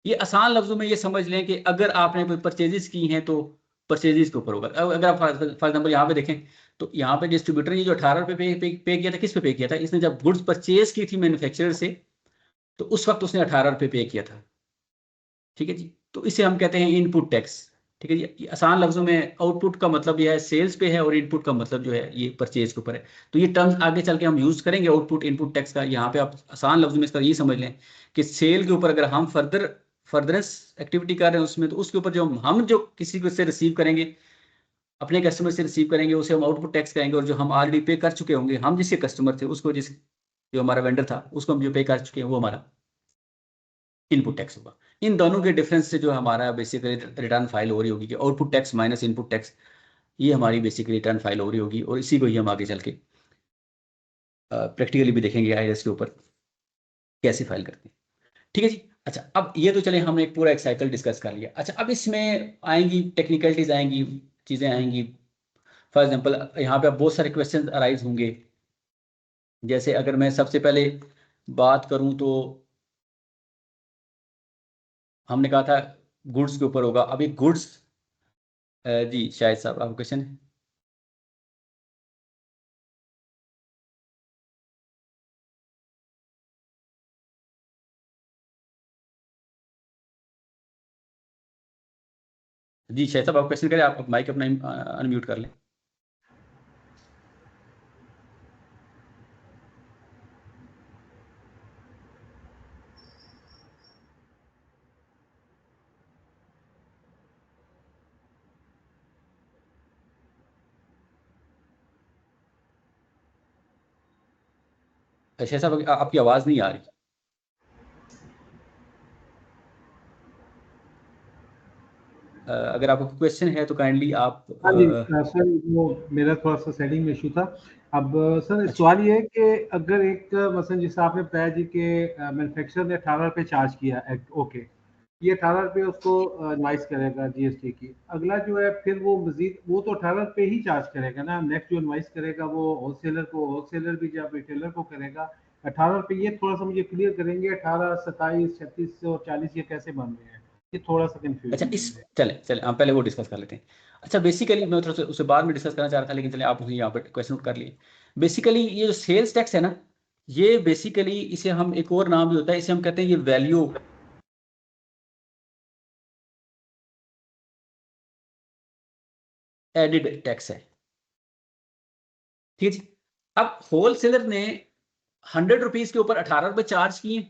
ये आसान लफ्जों में ये समझ लें कि अगर आपने कोई परचेजेस की हैं तो परचेजेस के ऊपर होगा। अगर आप फॉर एग्जाम्पल यहाँ पे देखें तो यहाँ पे डिस्ट्रीब्यूटर ने जो 18 रुपये पे किया था, किस पे पे किया था? इसने जब गुड्स परचेज की थी मैन्युफैक्चरर से, तो उस वक्त उसने 18 रुपये पे किया था। ठीक है जी, तो इसे हम कहते हैं इनपुट टैक्स। ठीक है जी, ये आसान लफ्जों में आउटपुट का मतलब यह है सेल्स पे है, और इनपुट का मतलब जो है ये परचेज के ऊपर है। तो ये टर्म्स आगे चल के हम यूज करेंगे आउटपुट इनपुट टैक्स का। यहाँ पे आप आसान लफ्जों में इसका ये समझ लें कि सेल के ऊपर अगर हम फर्दरेंस एक्टिविटी कर रहे हैं उसमें, तो उसके ऊपर जो हम जो किसी को से रिसीव करेंगे, अपने कस्टमर से रिसीव करेंगे, उसे हम आउटपुट टैक्स करेंगे। और जो हम ऑलरेडी पे कर चुके होंगे, हम जिसके कस्टमर थे उसको, जो हमारा वेंडर था उसको हम जो पे कर चुके हैं, वो हमारा इनपुट टैक्स होगा। इन दोनों के डिफरेंस से जो हमारा बेसिकली रिटर्न फाइल हो रही होगी कि output tax minus input tax, ये हमारी बेसिकली रिटर्न फाइल हो रही होगी। और इसी को ही हम आगे चल के प्रैक्टिकली भी देखेंगे आईआरएस के ऊपर कैसे फाइल करते हैं। ठीक है जी। अच्छा, अब ये तो चले हमने एक पूरा एक साइकिल डिस्कस कर लिया। अच्छा, अब इसमें आएंगी टेक्निकलिटीज, आएंगी चीज़ें आएंगी। फॉर एग्जांपल यहाँ पे अब बहुत सारे क्वेश्चन अराइज होंगे। जैसे अगर मैं सबसे पहले बात करूं तो हमने कहा था गुड्स के ऊपर होगा। अभी गुड्स, जी शायद साहब आपका क्वेश्चन है। जी शायद साहब आप क्वेश्चन करें, आप माइक अपना अनम्यूट कर लें। शायद साहब आपकी आवाज़ नहीं आ रही। अगर आपको क्वेश्चन है तो काइंडली आप हाँ जी सर, वो मेरा थोड़ा सा सेटिंग में इशू था। अब सर अच्छा। सवाल ये है कि अगर एक मसलन जैसे आपने बताया जी कि मैन्युफैक्चरर ने 18 रुपये चार्ज किया, ओके, ये 18 रुपये उसको इनवाइस करेगा जीएसटी की। अगला जो है फिर वो मजीद वो तो 18 रुपये ही चार्ज करेगा ना, नेक्स्ट जो इनवाइस करेगा वो होलसेलर को, होलसेलर भी जब रिटेलर को करेगा 18 रुपये। ये थोड़ा सा मुझे क्लियर करेंगे, 18, 27, 36 और 40 ये कैसे बन रहे हैं? ये थोड़ा सा अच्छा, कंफ्यूजन इस चले चले हम पहले वो डिस्कस कर लेते हैं। अच्छा, बेसिकली मैं थोड़ा सा उससे बाद में डिस्कस करना चाह रहा था, लेकिन चले आप यहाँ पे क्वेश्चन कर लिए। बेसिकली ये जो सेल्स टैक्स है ना, ये बेसिकली इसे हम एक और नाम भी होता है, इसे हम कहते हैं ये वैल्यू एडिड टैक्स है। ठीक है जी। अब होलसेलर ने 100 रुपीज के ऊपर 18 रुपए चार्ज किए,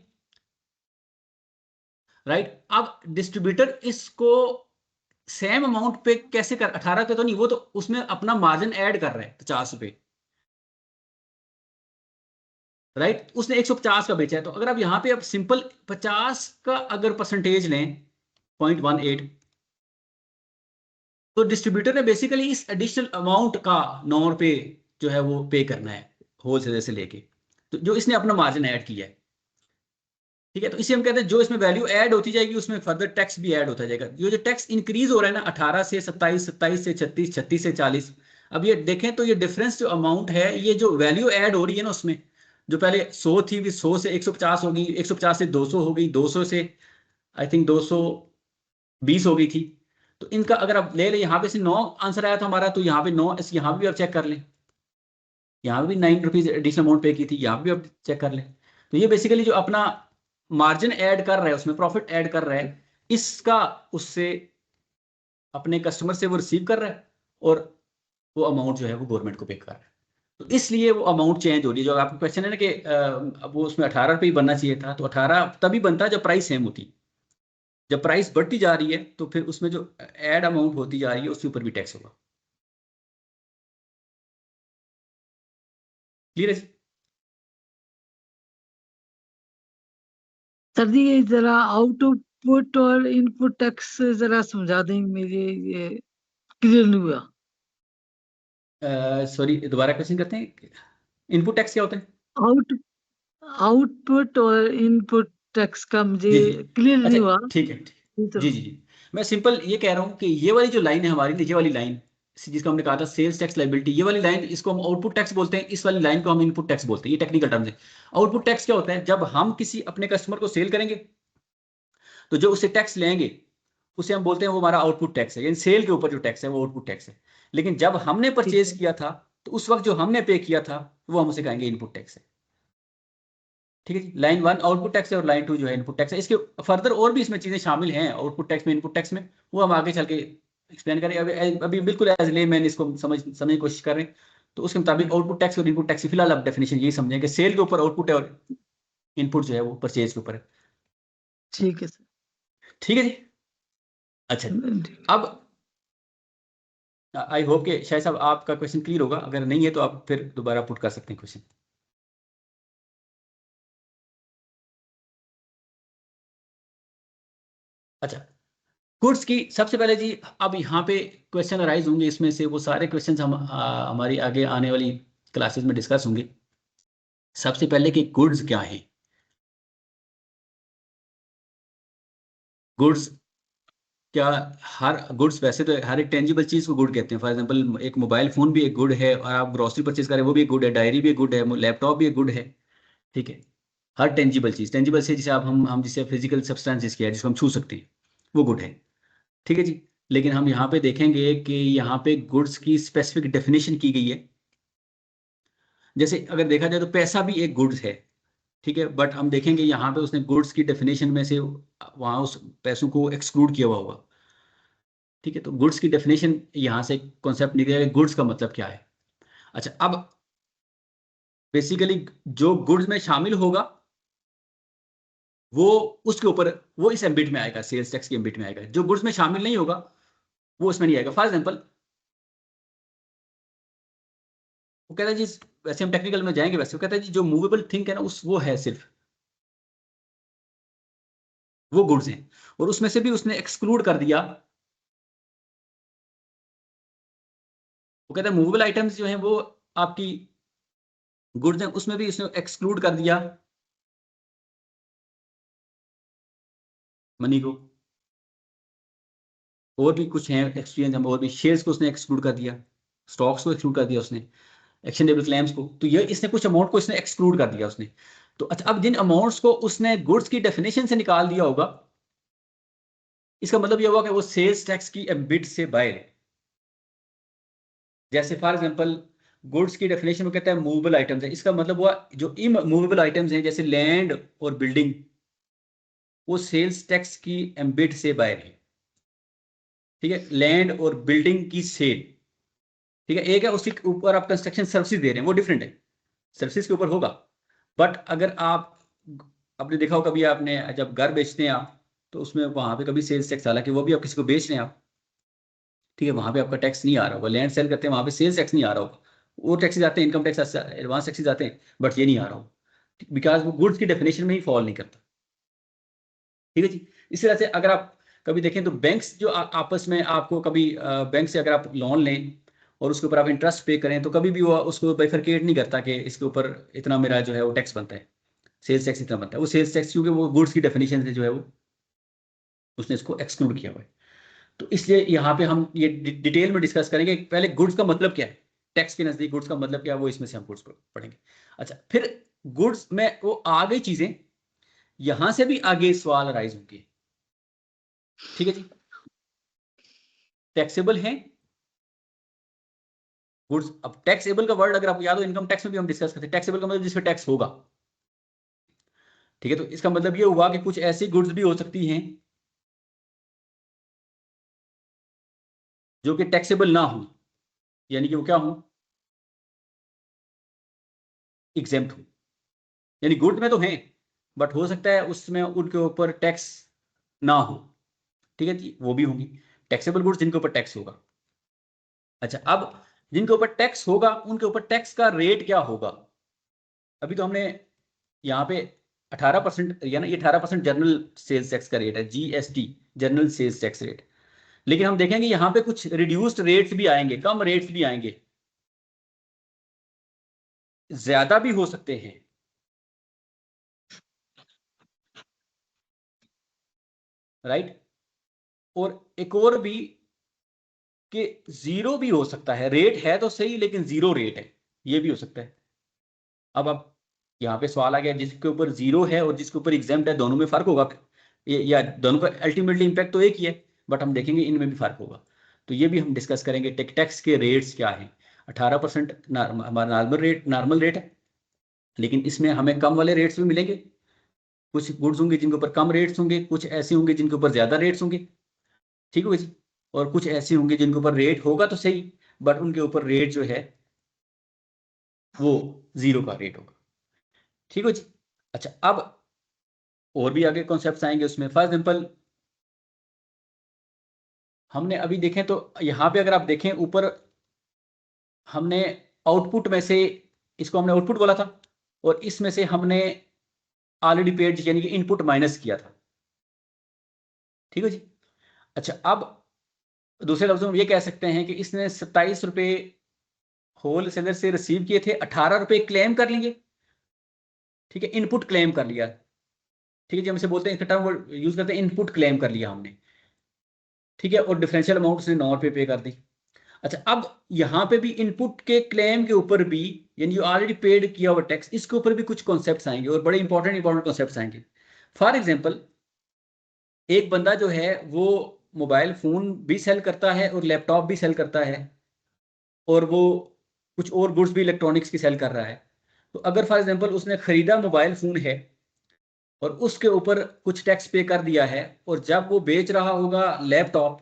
राइट। अब डिस्ट्रीब्यूटर इसको सेम अमाउंट पे कैसे कर, 18 पे तो नहीं, वो तो उसमें अपना मार्जिन ऐड कर रहा है 50 रुपए, राइट। उसने 150 का बेचा है, तो अगर आप यहाँ पे अब सिंपल 50 का अगर परसेंटेज लें 0.18, तो डिस्ट्रीब्यूटर ने बेसिकली इस एडिशनल अमाउंट का 9 रुपए जो है वो पे करना है होलसेलर से लेके, तो जो इसने अपना मार्जिन ऐड किया है। ठीक है, तो इसे हम कहते हैं जो इसमें वैल्यू ऐड होती जाएगी उसमें फर्दर टैक्स भी ऐड होता जाएगा। ये जो टैक्स इंक्रीज हो रहा है ना 18 से 27, 27 से 36, 36 से 40, अब ये देखें तो ये डिफरेंस जो अमाउंट है, ये जो वैल्यू ऐड हो रही है ना उसमें, जो पहले 100 थी, 100 से 150 हो गई, 150 से 200 हो गई, 200 से आई थिंक 220 हो गई थी। तो इनका अगर आप ले लें, यहाँ पे से 9 आंसर आया था हमारा, तो यहाँ पे 9, यहाँ भी आप चेक कर लें, यहाँ भी 9 रुपीज एडिशनल अमाउंट पे की थी, यहाँ भी आप चेक कर लें। तो ये बेसिकली जो अपना मार्जिन ऐड कर रहा है, उसमें प्रॉफिट ऐड कर रहा है, इसका उससे अपने कस्टमर से वो रिसीव कर रहा है, और वो अमाउंट जो है वो गवर्नमेंट को पे कर रहा है। तो इसलिए वो अमाउंट चेंज हो रही है। जो आपका क्वेश्चन है ना कि अब वो उसमें 18 रुपये ही बनना चाहिए था, तो 18 तभी बनता है जब प्राइस सेम होती। जब प्राइस बढ़ती जा रही है तो फिर उसमें जो ऐड अमाउंट होती जा रही है उसके ऊपर भी टैक्स होगा। क्लियर है? सर जी ये जरा आउटपुट और इनपुट टैक्स जरा समझा दें, मेरे ये क्लियर नहीं हुआ। सॉरी, दोबारा क्वेश्चन करते हैं। इनपुट टैक्स क्या होता है? आउटपुट और इनपुट टैक्स का मुझे जी जी, क्लियर नहीं अच्छा हुआ। ठीक है। तो जी जी जी, मैं सिंपल ये कह रहा हूँ कि ये वाली जो लाइन है हमारी, ये वाली लाइन जिसको हमने कहा था सेल्स टैक्स लायबिलिटी, ये वाली लाइन इसको हम आउटपुट टैक्स बोलते हैं, इस वाली लाइन को हम इनपुट टैक्स बोलते हैं। ये टेक्निकल टर्म्स है। आउटपुट टैक्स क्या होता है? जब हम किसी अपने कस्टमर को सेल करेंगे तो जो उससे टैक्स लेंगे उसे हम बोलते हैं वो हमारा आउटपुट टैक्स है, यानी सेल के ऊपर जो टैक्स है वो आउटपुट टैक्स है। लेकिन जब हमने परचेज किया था तो उस वक्त जो हमने पे किया था वो हम उसे कहेंगे इनपुट टैक्स है। ठीक है जी, लाइन 1 आउटपुट टैक्स है और लाइन 2 जो है इनपुट टैक्स है। इसके फर्दर और भी इसमें चीजें शामिल हैं आउटपुट टैक्स में, इनपुट टैक्स में, वो हम आगे चल के एक्सप्लेन करें। अभी बिल्कुल एज ले मैंने इसको समझने की कोशिश कर रहे हैं। तो उसके मुताबिक आउटपुट टैक्स और इनपुट टैक्स की फिलहाल आप डेफिनेशन यही समझें कि सेल के ऊपर आउटपुट है और इनपुट जो है वो परचेज के ऊपर है। ठीक है सर। ठीक है जी। अच्छा जी, अब आई होप कि शायद साहब आपका क्वेश्चन क्लियर होगा, अगर नहीं है तो आप फिर दोबारा पुट कर सकते हैं क्वेश्चन। अच्छा, गुड्स की सबसे पहले जी, अब यहाँ पे क्वेश्चन अराइज होंगे, इसमें से वो सारे क्वेश्चंस हम हमारी आगे आने वाली क्लासेस में डिस्कस होंगे। सबसे पहले कि गुड्स क्या है। गुड्स क्या, हर गुड्स, वैसे तो हर एक टेंजिबल चीज को गुड कहते हैं। फॉर एग्जांपल एक मोबाइल फोन भी एक गुड है, और आप ग्रोसरी परचेज करें वो भी एक गुड है, डायरी भी एक गुड है, लैपटॉप भी एक गुड है। ठीक है, हर टेंजिबल चीज, टेंजिबल से जिसे आप हम जिसे फिजिकल सब्सटेंसेस किया है जिसको हम छू सकते हैं वो गुड है। ठीक है जी। लेकिन हम यहाँ पे देखेंगे कि यहाँ पे गुड्स की स्पेसिफिक डेफिनेशन की गई है। जैसे अगर देखा जाए तो पैसा भी एक गुड्स है, ठीक है, बट हम देखेंगे यहाँ पे उसने गुड्स की डेफिनेशन में से वहाँ उस पैसों को एक्सक्लूड किया हुआ होगा। ठीक है, तो गुड्स की डेफिनेशन यहाँ से कॉन्सेप्ट निकलेगा, गुड्स का मतलब क्या है। अच्छा, अब बेसिकली जो गुड्स में शामिल होगा वो उसके ऊपर, वो इस एम्बिट में आएगा, सेल्स टैक्स के एम्बिट में आएगा। जो गुड्स में शामिल नहीं होगा वो उसमें नहीं आएगा। फॉर एग्जाम्पल वो कहता है जी, वैसे हम टेक्निकल में जाएंगे, वैसे वो कहता है जी जो मूवेबल थिंग है ना उस वो है सिर्फ वो गुड्स हैं, और उसमें से भी उसने एक्सक्लूड कर दिया। वो कहता है मूवेबल आइटम्स जो हैं वो आपकी गुड्स हैं, उसमें भी उसने एक्सक्लूड कर दिया मनी को। और भी कुछ हैं एक्सपीरियंस हम, और भी शेयर्स को उसने एक्सक्लूड कर दिया, स्टॉक्स को एक्सक्लूड कर दिया उसने, एक्शनेबल क्लेम्स को। तो ये इसने कुछ अमाउंट को इसने एक्सक्लूड कर दिया उसने। तो अच्छा, अब जिन अमाउंट्स को उसने गुड्स की डेफिनेशन से निकाल दिया होगा, इसका मतलब यह हुआ कि वो सेल्स टैक्स की एम्बिट से बाहर है। जैसे फॉर एग्जांपल गुड्स की डेफिनेशन में कहता है मूवेबल आइटम्स है, इसका मतलब हुआ जो इमूवेबल आइटम्स हैं जैसे लैंड और बिल्डिंग, वो सेल्स टैक्स की एम्बिट से बाहर है। ठीक है, लैंड और बिल्डिंग की सेल ठीक है, एक है उसके ऊपर आप कंस्ट्रक्शन सर्विसेज दे रहे हैं, वो डिफरेंट है, सर्विसेज के ऊपर होगा। बट अगर आपने देखा हो कभी, आपने जब घर बेचते हैं आप, तो उसमें वहां पे कभी सेल्स टैक्स, हालांकि वो भी आप किसी को बेच रहे हैं आप, ठीक है, वहां पे आपका टैक्स नहीं आ रहा होगा। लैंड सेल करते हैं वहां पे सेल्स टैक्स नहीं आ रहा होगा, वो टैक्सेस आते हैं, इनकम टैक्स, एडवांस टैक्सेस आते हैं, बट ये नहीं आ रहा होगा, बिकॉज वो गुड्स की डेफिनेशन में ही फॉल नहीं करता। ठीक है जी। इस तरह से अगर आप कभी देखें तो बैंक्स जो आपस में आपको कभी बैंक से अगर आप लोन लें और उसके ऊपर आप इंटरेस्ट पे करें, तो कभी भी वो उसको बाइफरकेट नहीं करता कि इसके ऊपर इतना मेरा जो है वो टैक्स बनता है, सेल्स टैक्स इतना बनता है। वो सेल्स टैक्स क्योंकि वो गुड्स की डेफिनेशन से जो है वो उसने इसको एक्सक्लूड किया हुआ है। तो इसलिए यहाँ पे हम ये डिटेल में डिस्कस करेंगे। पहले गुड्स का मतलब क्या है, टैक्स के नजदीक गुड्स का मतलब क्या है, वो इसमें से हम गुड्स पढ़ेंगे। अच्छा, फिर गुड्स में वो आ गई चीजें, यहां से भी आगे सवाल राइज होंगे। ठीक है जी, टैक्सेबल हैं गुड्स। अब टैक्सेबल का वर्ड अगर आपको याद हो, इनकम टैक्स में भी हम डिस्कस करते हैं, टैक्सेबल का मतलब जिस पे टैक्स होगा। ठीक है, तो इसका मतलब ये हुआ कि कुछ ऐसी गुड्स भी हो सकती हैं जो कि टैक्सेबल ना हो, यानी कि वो क्या हो, एग्जेम्प्ट हो। यानी गुड में तो हैं, बट हो सकता है उसमें उनके ऊपर टैक्स ना हो। ठीक है जी, वो भी होंगी टैक्सेबल गुड्स जिनके ऊपर टैक्स होगा। अच्छा, अब जिनके ऊपर टैक्स होगा उनके ऊपर टैक्स का रेट क्या होगा। अभी तो हमने यहाँ पे 18%, या ना, ये 18% जनरल सेल्स टैक्स का रेट है, GST, general sales tax rate. लेकिन हम देखेंगे यहाँ पे कुछ रिड्यूस्ड रेट्स भी आएंगे, कम रेट्स भी आएंगे, ज्यादा भी हो सकते हैं। राइट, और एक और भी कि जीरो भी हो सकता है, रेट है तो सही लेकिन जीरो रेट है, ये भी हो सकता है। अब आप यहाँ पे सवाल आ गया, जिसके ऊपर जीरो है और जिसके ऊपर एग्जाम्प्ट है, दोनों में फर्क होगा या दोनों का अल्टीमेटली इंपैक्ट तो एक ही है, बट हम देखेंगे इनमें भी फर्क होगा। तो ये भी हम डिस्कस करेंगे, टैक्स के रेट्स क्या हैं। 18% हमारा नॉर्मल रेट है, लेकिन इसमें हमें कम वाले रेट्स भी मिलेंगे। कुछ गुड्स होंगे जिनके ऊपर कम रेट्स होंगे, कुछ ऐसे होंगे जिनके ऊपर ज्यादा रेट्स होंगे। ठीक है जी, और कुछ ऐसे होंगे जिनके ऊपर रेट होगा तो सही, बट उनके ऊपर रेट जो है वो जीरो का रेट होगा। ठीक है जी। अच्छा, अब और भी आगे कॉन्सेप्ट्स आएंगे उसमें। फॉर एग्जाम्पल हमने अभी देखें तो यहाँ पे अगर आप देखें ऊपर, हमने आउटपुट में से, इसको हमने आउटपुट बोला था, और इसमें से हमने ऑलरेडी पेड यानी कि इनपुट माइनस किया था। ठीक है जी। अच्छा, अब दूसरे लफ्जों में ये कह सकते हैं कि इसने 27 रुपये होल सेलर से रिसीव किए थे, 18 रुपये क्लेम कर लिए। ठीक है, इनपुट क्लेम कर लिया। ठीक है जी, हम इसे बोलते हैं, इसका टर्म यूज करते हैं, इनपुट क्लेम कर लिया हमने। ठीक है, और डिफरेंशियल अमाउंट उसने 9 रुपये पे कर दी। अच्छा, अब यहाँ पे भी इनपुट के क्लेम के ऊपर भी, यानी ऑलरेडी पेड किया हुआ टैक्स, इसके ऊपर भी कुछ कॉन्सेप्ट्स आएंगे और बड़े इंपॉर्टेंट कॉन्सेप्ट्स आएंगे। फॉर एग्जाम्पल, एक बंदा जो है वो मोबाइल फोन भी सेल करता है और लैपटॉप भी सेल करता है, और वो कुछ और गुड्स भी इलेक्ट्रॉनिक्स की सेल कर रहा है। तो अगर फॉर एग्जाम्पल उसने खरीदा मोबाइल फोन है और उसके ऊपर कुछ टैक्स पे कर दिया है, और जब वो बेच रहा होगा लैपटॉप,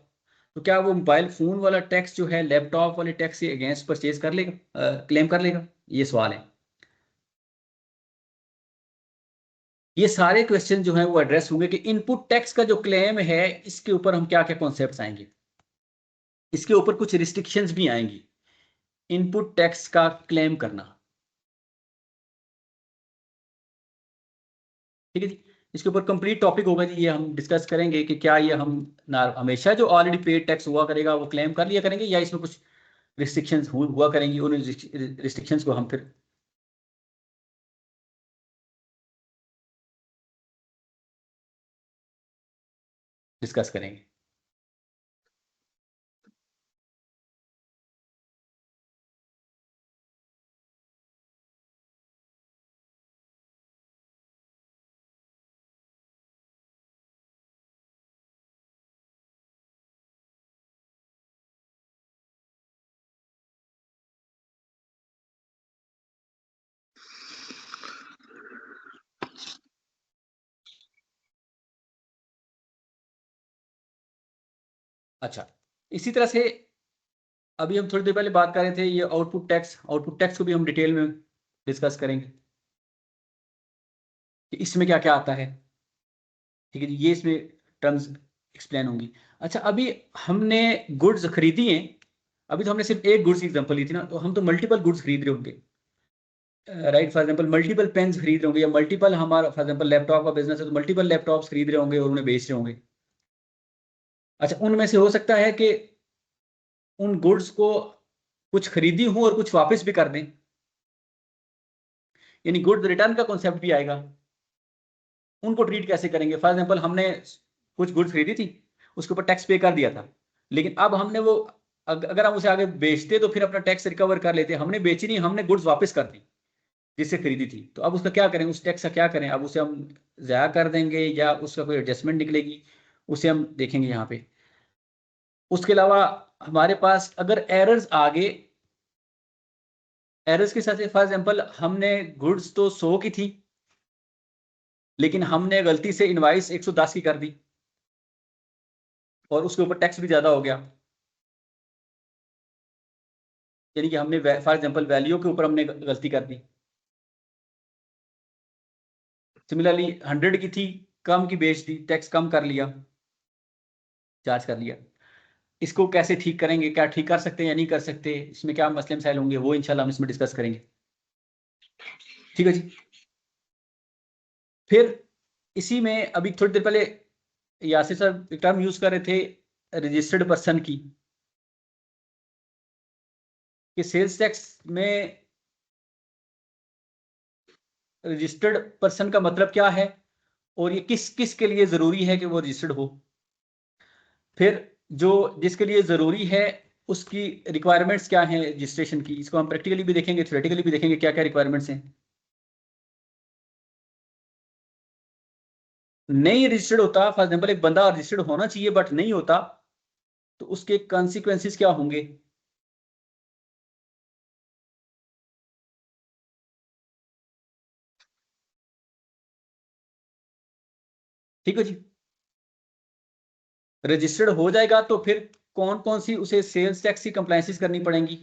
तो क्या वो मोबाइल फोन वाला टैक्स जो है लैपटॉप वाले टैक्स के अगेंस्ट परचेज कर लेगा, क्लेम कर लेगा? ये सवाल है। ये सारे क्वेश्चन जो है वो एड्रेस होंगे कि इनपुट टैक्स का जो क्लेम है इसके ऊपर हम क्या क्या कॉन्सेप्ट्स आएंगे, इसके ऊपर कुछ रिस्ट्रिक्शंस भी आएंगी इनपुट टैक्स का क्लेम करना। ठीक है जी, इसके ऊपर कंप्लीट टॉपिक होगा जी, ये हम डिस्कस करेंगे कि क्या ये हम हमेशा जो ऑलरेडी पेड टैक्स हुआ करेगा वो क्लेम कर लिया करेंगे, या इसमें कुछ रिस्ट्रिक्शंस हुआ करेंगी, उन रिस्ट्रिक्शंस को हम फिर डिस्कस करेंगे। अच्छा, इसी तरह से अभी हम थोड़ी देर पहले बात कर रहे थे ये आउटपुट टैक्स को भी हम डिटेल में डिस्कस करेंगे कि इसमें क्या क्या आता है। ठीक है जी, ये इसमें टर्म्स एक्सप्लेन होंगी। अच्छा, अभी हमने गुड्स खरीदी हैं, अभी तो हमने सिर्फ एक गुड्स की एग्जांपल ली थी ना, तो हम तो मल्टीपल गुड्स खरीद रहे होंगे, right. For example multiple pens खरीद रहे होंगे, या मल्टीपल, हमारा फॉर एग्जांपल लैपटॉप का बिजनेस है तो मल्टीपल लैपटॉप्स खरीद रहे होंगे और उन्हें बेच रहे होंगे। अच्छा, उनमें से हो सकता है कि उन गुड्स को कुछ खरीदी हो और कुछ वापस भी कर दें, यानी गुड्स रिटर्न का कॉन्सेप्ट भी आएगा। उनको ट्रीट कैसे करेंगे? फॉर एग्जांपल हमने कुछ गुड्स खरीदी थी, उसके ऊपर टैक्स पे कर दिया था, लेकिन अब हमने वो अगर हम उसे आगे बेचते तो फिर अपना टैक्स रिकवर कर लेते। हमने बेची नहीं, हमने गुड्स वापस कर दी जिससे खरीदी थी, तो अब उसका क्या करें? उस टैक्स का क्या करें? अब उसे हम ज़ाया कर देंगे या उसका कोई एडजस्टमेंट निकलेगी, उसे हम देखेंगे यहाँ पे। उसके अलावा हमारे पास अगर एरर्स आ गए, एरर्स के साथ फॉर एग्जांपल हमने गुड्स तो 100 की थी, लेकिन हमने गलती से इनवाइस 110 की कर दी और उसके ऊपर टैक्स भी ज़्यादा हो गया, यानी कि हमने फॉर एग्जांपल वैल्यू के ऊपर हमने गलती कर दी। सिमिलरली 100 की थी, कम की बेच दी, टैक्स कम कर लिया, चार्ज कर लिया। इसको कैसे ठीक करेंगे? क्या ठीक कर सकते हैं या नहीं कर सकते? इसमें क्या मसले मसाइल होंगे, वो इंशाल्लाह हम इसमें डिस्कस करेंगे। ठीक है जी। फिर इसी में अभी थोड़ी देर पहले यासिर साहब एक टर्म यूज कर रहे थे रजिस्टर्ड पर्सन की, कि सेल्स टैक्स में रजिस्टर्ड पर्सन का मतलब क्या है और ये किस किस के लिए जरूरी है कि वो रजिस्टर्ड हो। फिर जो जिसके लिए जरूरी है उसकी रिक्वायरमेंट्स क्या हैं रजिस्ट्रेशन की, इसको हम प्रैक्टिकली भी देखेंगे, थ्योरेटिकली भी देखेंगे क्या क्या रिक्वायरमेंट्स हैं। नहीं रजिस्टर्ड होता, फॉर एग्जाम्पल एक बंदा रजिस्टर्ड होना चाहिए बट नहीं होता, तो उसके कॉन्सिक्वेंसेस क्या होंगे? ठीक है जी। रजिस्टर्ड हो जाएगा तो फिर कौन कौन सी उसे सेल्स टैक्स की कंप्लायंसेस करनी पड़ेंगी?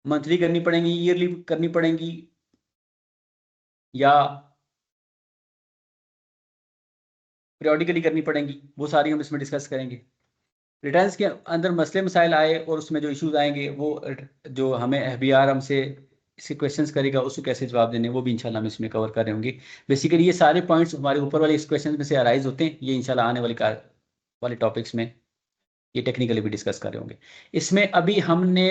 मंथली करनी पड़ेंगी, ईयरली करनी पड़ेंगी, या पीरियोडिकली करनी पड़ेंगी? वो सारी हम इसमें डिस्कस करेंगे। रिटर्न्स के अंदर मसले मसाइल आए और उसमें जो इश्यूज आएंगे वो जो हमें एफबीआर हमसे इसके क्वेश्चंस करेगा उसको कैसे जवाब देने, वो भी इंशाल्लाह हम इसमें कवर कर रहे होंगे। बेसिकली ये सारे पॉइंट्स हमारे ऊपर वाले इस क्वेश्चन में से अराइज होते हैं, ये इंशाल्लाह आने वाले टॉपिक्स में ये टेक्निकली भी डिस्कस कर रहे होंगे। इसमें अभी हमने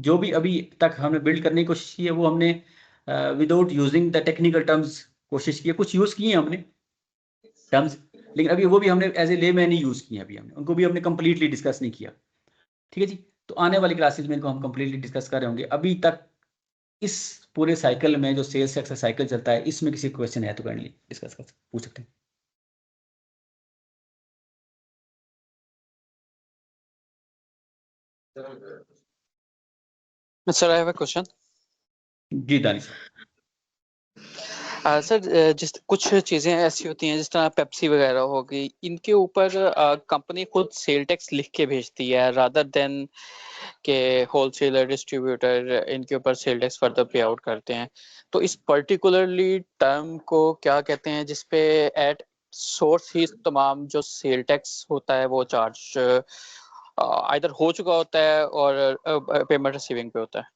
जो भी अभी तक हमने बिल्ड करने की कोशिश की है वो हमने without using the technical terms कोशिश की है। कुछ यूज़ किए हैं हमने टर्म्स, लेकिन अभी वो भी हमने एज ए ले मैन ही यूज़ किए हैं, अभी हमने उनको भी हमने कंप्लीटली डिस्कस नहीं किया। ठीक है जी। तो आने वाली क्लासेस में इनको हम कंप्लीटली डिस्कस कर रहे होंगे। अभी तक इस पूरे साइकिल में जो सेल्स टैक्स का साइकिल चलता है, इसमें किसी क्वेश्चन है तो काइंडली डिस्कस कर पूछ सकते हैं। Sir I have a question. जी दानिश। सर जिस कुछ चीजें ऐसी होती हैं जिस तरह पेप्सी वगैरह हो गई, इनके ऊपर कंपनी खुद सेल टैक्स लिख के भेजती है रादर देन के होलसेलर डिस्ट्रीब्यूटर इनके ऊपर सेल टैक्स फर्दर पे आउट करते हैं। तो इस पर्टिकुलरली टर्म को क्या कहते हैं जिसपे एट सोर्स ही तमाम जो सेल टैक्स होता है वो चार्ज आइदर हो चुका होता है और पेमेंट रिसीविंग पे होता है?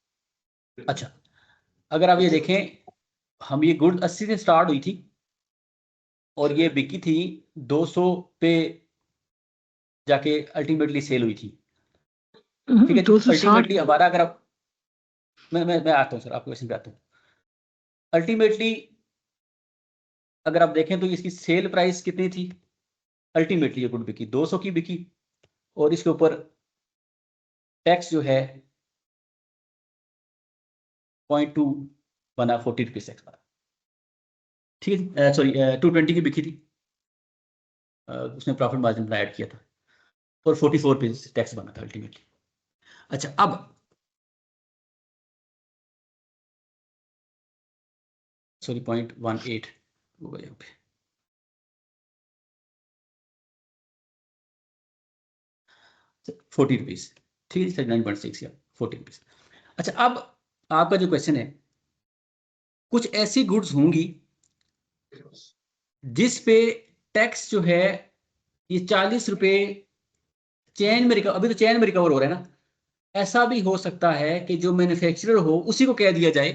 अच्छा, अगर आप ये देखें, हम ये गुड 80 से स्टार्ट हुई थी और ये बिकी थी 200 पे जाके अल्टीमेटली सेल हुई थी। ठीक है जी। 260 अल्टीमेटली हमारा अगर आप मैं आता हूँ सर, आपके क्वेश्चन पे आता हूँ। अल्टीमेटली अगर आप देखें तो इसकी सेल प्राइस कितनी थी? अल्टीमेटली ये गुड बिकी 200 की बिकी और इसके ऊपर टैक्स जो है 0.2 बना, 40 रुपीज टैक्स बना। ठीक है, सॉरी 220 की बिकी थी, उसने प्रॉफिट मार्जिन अपना ऐड किया था और 44 रुपीज टैक्स बना था अल्टीमेटली। अच्छा, अब सॉरी 0.18 होगा यहाँ पे, 40 रुपीज़, ठीक है, 39.6 या 40 रुपीज़। अच्छा, अब आपका जो क्वेश्चन है, कुछ ऐसी गुड्स होंगी जिस पे टैक्स जो है ये 40 रुपये चेन में रिकवर, अभी तो चेन में रिकवर हो रहा है ना, ऐसा भी हो सकता है कि जो मैन्युफैक्चरर हो उसी को कह दिया जाए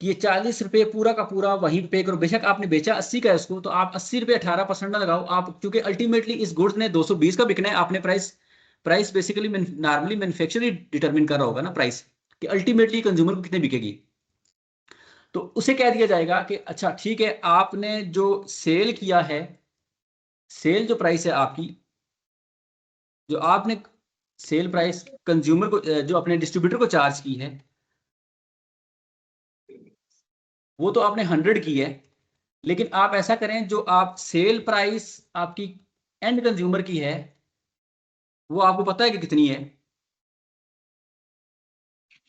कि ये 40 रुपये पूरा का पूरा वहीं पे करो। बेशक आपने बेचा 80 का है उसको, तो आप 80 रुपये 18% ना लगाओ आप, क्योंकि अल्टीमेटली इस गुड्स ने 220 का बिकना है। आपने प्राइस बेसिकली नॉर्मली मैन्युफैक्चरर ही डिटरमिन कर रहा होगा ना प्राइस, कि अल्टीमेटली कंज्यूमर को कितने बिकेगी। तो उसे कह दिया जाएगा कि अच्छा ठीक है, आपने जो सेल किया है, सेल जो प्राइस है आपकी, जो आपने सेल प्राइस कंज्यूमर को, जो अपने डिस्ट्रीब्यूटर को चार्ज की है, वो तो आपने 100 की है। लेकिन आप ऐसा करें, जो आप सेल प्राइस आपकी एंड कंज्यूमर की है, वो आपको पता है कि कितनी है।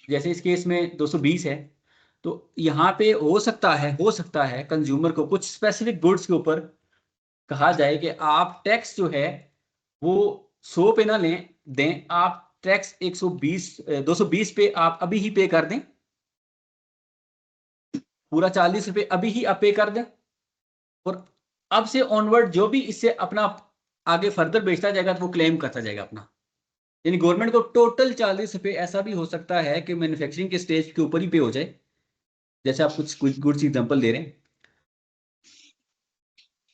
जैसे इस केस में 220 है, तो यहाँ पे हो सकता है कंज्यूमर को कुछ स्पेसिफिक गुड्स के ऊपर कहा जाए कि आप टैक्स जो है वो 100 पे ना लें दें, आप टैक्स 220 पे आप अभी ही पे कर दें, पूरा 40 रुपये अभी ही आप पे कर दें, और अब से ऑनवर्ड जो भी इससे अपना आगे फर्दर बेचता जाएगा तो वो क्लेम करता जाएगा अपना। यानी गवर्नमेंट को टोटल 40 रुपये, ऐसा भी हो सकता है कि मैन्युफैक्चरिंग के स्टेज के ऊपर ही पे हो जाए, जैसे आप कुछ गुड्स एग्जांपल दे रहे हैं,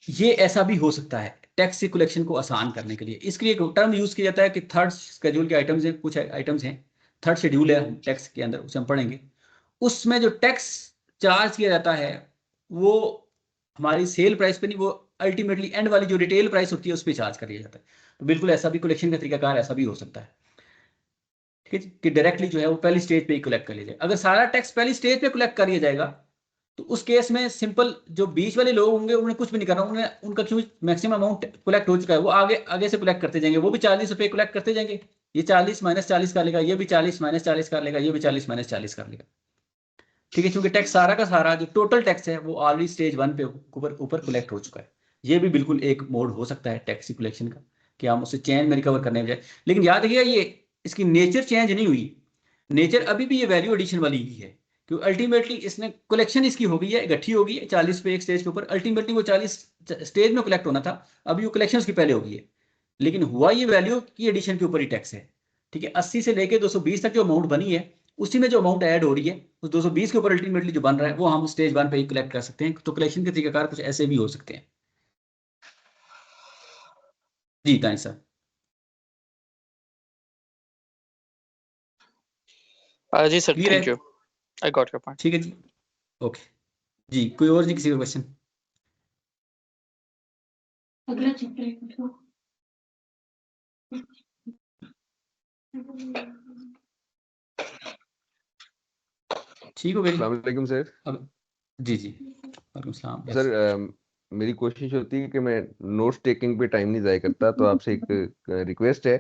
ये ऐसा भी हो सकता है टैक्स की कलेक्शन को आसान करने के लिए। इसके लिए एक टर्म यूज किया जाता है कि थर्ड शेड्यूल के आइटम्स हैं, कुछ आइटम्स हैं, थर्ड शेड्यूल है टैक्स के अंदर, उसे हम पढ़ेंगे। उसमें जो टैक्स चार्ज किया जाता है वो हमारी सेल प्राइस पे नहीं, वो अल्टीमेटली एंड वाली जो रिटेल प्राइस होती है उस पर चार्ज कर लिया जाता है। तो बिल्कुल ऐसा भी कलेक्शन का तरीकाकार ऐसा भी हो सकता है, ठीक है, कि डायरेक्टली जो है वो पहली स्टेज पे ही कलेक्ट कर लिया जाए। अगर सारा टैक्स पहली स्टेज पे कलेक्ट कर लिया जाएगा तो उस केस में सिंपल जो बीच वाले लोग होंगे उन्हें कुछ भी नहीं करना, उन्हें उनका क्यों मैक्सिमम अमाउंट कलेक्ट हो चुका है, वो आगे आगे से कलेक्ट करते जाएंगे, वो भी 40 रुपये कलेक्ट करते जाएंगे। ये 40 माइनस 40 कर लेगा, ये भी 40 माइनस 40 कर लेगा, ये भी 40 माइनस 40 कर लेगा, ठीक है, क्योंकि टैक्स सारा का सारा जो टोटल टैक्स है वो ऑलरेडी स्टेज 1 पे ऊपर कलेक्ट हो चुका है। ये भी बिल्कुल एक मोड हो सकता है टैक्स की कलेक्शन का, कि हम उसे चेन में रिकवर करने बजाय। लेकिन याद रखिएगा, ये इसकी नेचर चेंज नहीं हुई, नेचर अभी भी ये वैल्यू एडिशन वाली ही है, क्योंकि अल्टीमेटली इसने कलेक्शन इसकी हो गई है, इकट्ठी हो गई है 40 पे एक स्टेज के ऊपर। अल्टीमेटली वो 40 स्टेज में कलेक्ट होना था, अभी वो कलेक्शन उसकी पहले हो गई है, लेकिन हुआ ये वैल्यू की एडिशन के ऊपर ही टैक्स है, ठीक है। 80 से लेके 220 तक जो अमाउंट बनी है उसी में जो अमाउंट ऐड हो रही है उस 220 के ऊपर अल्टीमेटली जो बन रहा है वो हम स्टेज 1 पे ही कलेक्ट कर सकते हैं। तो कलेक्शन के तरीकाकार कुछ ऐसे भी हो सकते हैं। जी तानी सर। जी सर, Clear है? Thank you, I got your point. ठीक है जी, ओके जी। कोई और जी, किसी का क्वेश्चन? अगला चैप्टर ठीक हो गया अस्सलाम वालेकुम सर। जी जी, वालेकुम सलाम। सर मेरी कोशिश होती है कि मैं नोट्स टेकिंग पे टाइम नहीं ज़ाया करता, तो आपसे एक रिक्वेस्ट है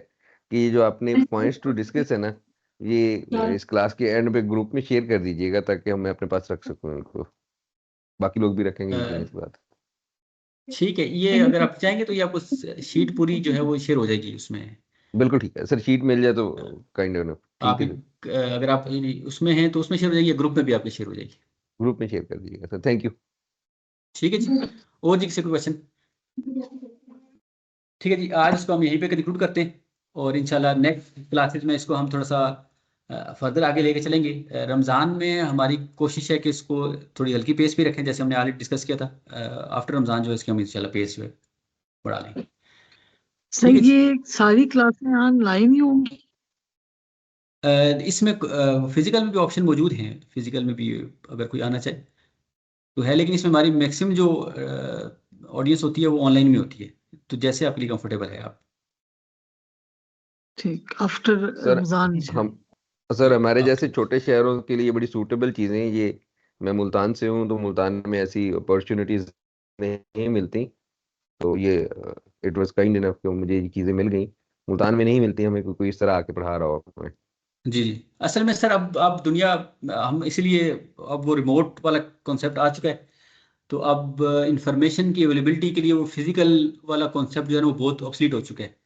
कि जो आपने पॉइंट्स टू डिस्कस है ना, ये इस क्लास के एंड पे ग्रुप में शेयर कर दीजिएगा ताकि हम अपने पास रख सकूं उनको, बाकी लोग भी रखेंगे इसके बाद। ठीक है, ये अगर आप चाहेंगे तो ये आपको शीट पूरी जो है वो शेयर हो जाएगी उसमें। बिल्कुल ठीक है सर, शीट मिल जाए तो काइंड ऑफ ठीक आप है सर। अगर आप उसमें हैं तो उसमें शेयर हो जाएगी, ग्रुप में भी आपके शेयर हो जाएगी। ग्रुप में शेयर कर दीजिएगा सर, थैंक यू। ठीक है जी, और जी किसी को क्वेश्चन? ठीक है जी, आज इसको हम यहीं पे कंक्लूड करते हैं, और इंशाल्लाह नेक्स्ट क्लासेस में इसको हम थोड़ा सा फर्दर आगे लेके चलेंगे। रमज़ान में हमारी कोशिश है कि इसको थोड़ी हल्की पेस भी रखें, जैसे हमने ऑलरेडी डिस्कस किया था। आफ्टर रमज़ान जो है इसकी हम इंशाल्लाह पेस जो है बढ़ा लेंगे। सर ठीक है जी। ये सारी क्लासें ऑनलाइन ही होंगी? इसमें फिजिकल में भी ऑप्शन मौजूद हैं, फिजिकल में भी अगर कोई आना चाहे तो है, लेकिन इसमें हमारी मैक्सिमम जो ऑडियंस होती है वो ऑनलाइन में होती है, तो जैसे आपके लिए कंफर्टेबल है आप। ठीक, आफ्टर सर रमजान हम सर हमारे आप जैसे छोटे शहरों के लिए बड़ी सूटेबल चीज़ें हैं ये। मैं मुल्तान से हूँ, तो मुल्तान में ऐसी अपॉर्चुनिटीज नहीं मिलती, तो ये इट वाज काइंड इनफ कि मुझे ये चीज़ें मिल गई। मुल्तान में नहीं मिलती हमें, कोई इस तरह आके पढ़ा रहा हो हमें। जी जी, असल में सर अब दुनिया, हम इसीलिए अब वो रिमोट वाला कॉन्सेप्ट आ चुका है, तो अब इंफॉर्मेशन की अवेलेबिलिटी के लिए वो फिजिकल वाला कॉन्सेप्ट जो है ना वो बहुत ऑब्सलीट हो चुका है।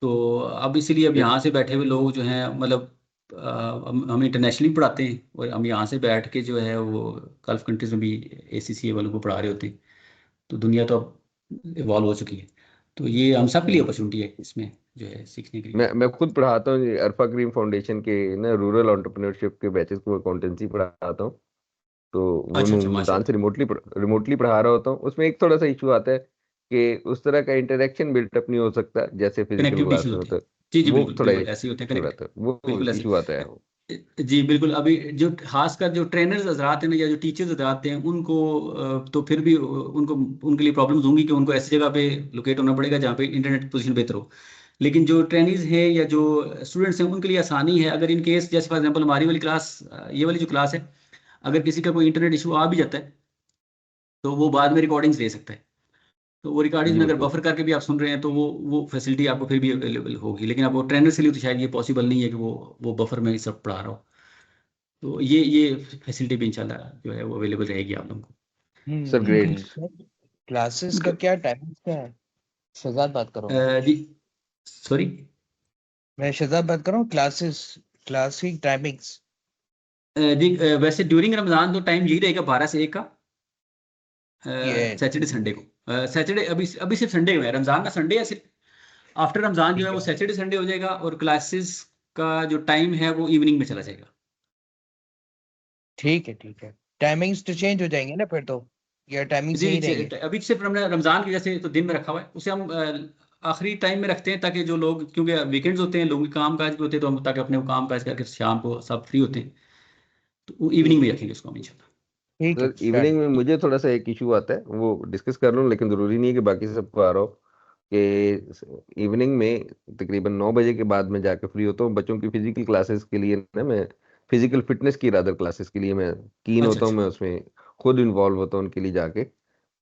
तो अब इसीलिए अब यहाँ से बैठे हुए लोग जो हैं मतलब हम इंटरनेशनली पढ़ाते हैं और हम यहाँ से बैठ के जो है वो गल्फ कंट्रीज में भी ACCA वालों को पढ़ा रहे होते हैं। तो दुनिया तो अब इवॉल्व हो चुकी है, तो ये हम सब के लिए अपॉर्चुनिटी है इसमें जो है सीखने के लिए। मैं खुद पढ़ाता हूँ अरफा करीम फाउंडेशन के ना रूरल एंटरप्रेन्योरशिप के बैचेस को अकाउंटेंसी पढ़ाता हूँ। तो वो अच्छा अच्छा, मुल्तान माशाल्लाह। से रिमोटली पढ़ा रहा होता हूँ। उसमें एक थोड़ा सा इशू आता है कि उस तरह का इंटरेक्शन बिल्टअप नहीं हो सकता जैसे फिजिकल कनेक्टिविटी क्लास इशू में होती होता है। है। जी जी, वो बिल्कुल थोड़ा बिल्कुल ऐसे ही होते हैं, इशू कनेक्ट रहता है, वो बिल्कुल ऐसे। इशू आता है। जी बिल्कुल। अभी जो खासकर जो ट्रेनर्स हजरात हैं ना या जो टीचर्स हजरात हैं उनको तो फिर भी उनको उनके लिए प्रॉब्लम्स होंगी कि उनको ऐसी जगह पे लोकेट होना पड़ेगा जहाँ पे इंटरनेट पोजीशन बेहतर हो। लेकिन जो ट्रेनीज हैं या जो स्टूडेंट्स हैं उनके लिए आसानी है। अगर इन केस जैसे फॉर एग्जांपल हमारी वाली क्लास, ये वाली जो क्लास है, अगर किसी का कोई इंटरनेट इशू आ भी जाता है तो वो बाद में रिकॉर्डिंग्स ले सकता है। तो वो रिकॉर्डिंग्स जी में अगर बिल्कुल। बफर करके भी आप सुन रहे हैं तो वो फैसिलिटी आपको फिर भी अवेलेबल होगी। लेकिन आप वो ट्रेनर के लिए तो शायद ये पॉसिबल नहीं है कि वो बफर में ही सब पढ़ा रहा हो। तो ये फैसिलिटी भी इंशाल्लाह जो है वो अवेलेबल रहेगी आप लोगों सर ग्रेट। क्लासेस का क्या टाइमिंग क्या है? शहजाद बात करो। को। जी सॉरी। मैं शहजाद बात कर रहा हूँ। क्लास की टाइमिंग्स। जी वैसे ड्यूरिंग रमज़ान तो टाइम यही रहेगा 12 से 1 का, ये सैटरडे संडे को। सैटरडे अभी अभी सिर्फ संडे में है, रमज़ान का संडे है सिर्फ। आफ्टर रमज़ान जो है वो सैटरडे संडे हो जाएगा और क्लासेस का जो टाइम है वो इवनिंग में चला जाएगा। ठीक है। टाइमिंग्स तो चेंज हो जाएंगे ना फिर तो, या टाइमिंग्स यही रहेंगे? अभी सिर्फ हमने रमज़ान की जैसे तो दिन में रखा हुआ है, उसे हम आखिरी टाइम में रखते हैं ताकि जो लोग, क्योंकि वीकेंड्स होते हैं लोगों के काम काज भी होते हैं, तो हम ताकि अपने काम काज करके शाम को सब फ्री होते हैं तो इवनिंग में रखेंगे उसको हम इंशाल्लाह। ठीक है, सर इवनिंग में मुझे थोड़ा सा एक इशू आता है, वो डिस्कस कर लूँ, लेकिन जरूरी नहीं है कि बाकी सबको आ रहा हो कि इवनिंग में तकरीबन 9 बजे के बाद मैं जाके फ्री होता हूँ बच्चों की फिजिकल क्लासेस के लिए ना। मैं फिजिकल फिटनेस की रादर क्लासेस के लिए मैं कीन अच्छा होता हूँ, अच्छा, मैं उसमें खुद इन्वॉल्व होता हूँ उनके लिए जाके।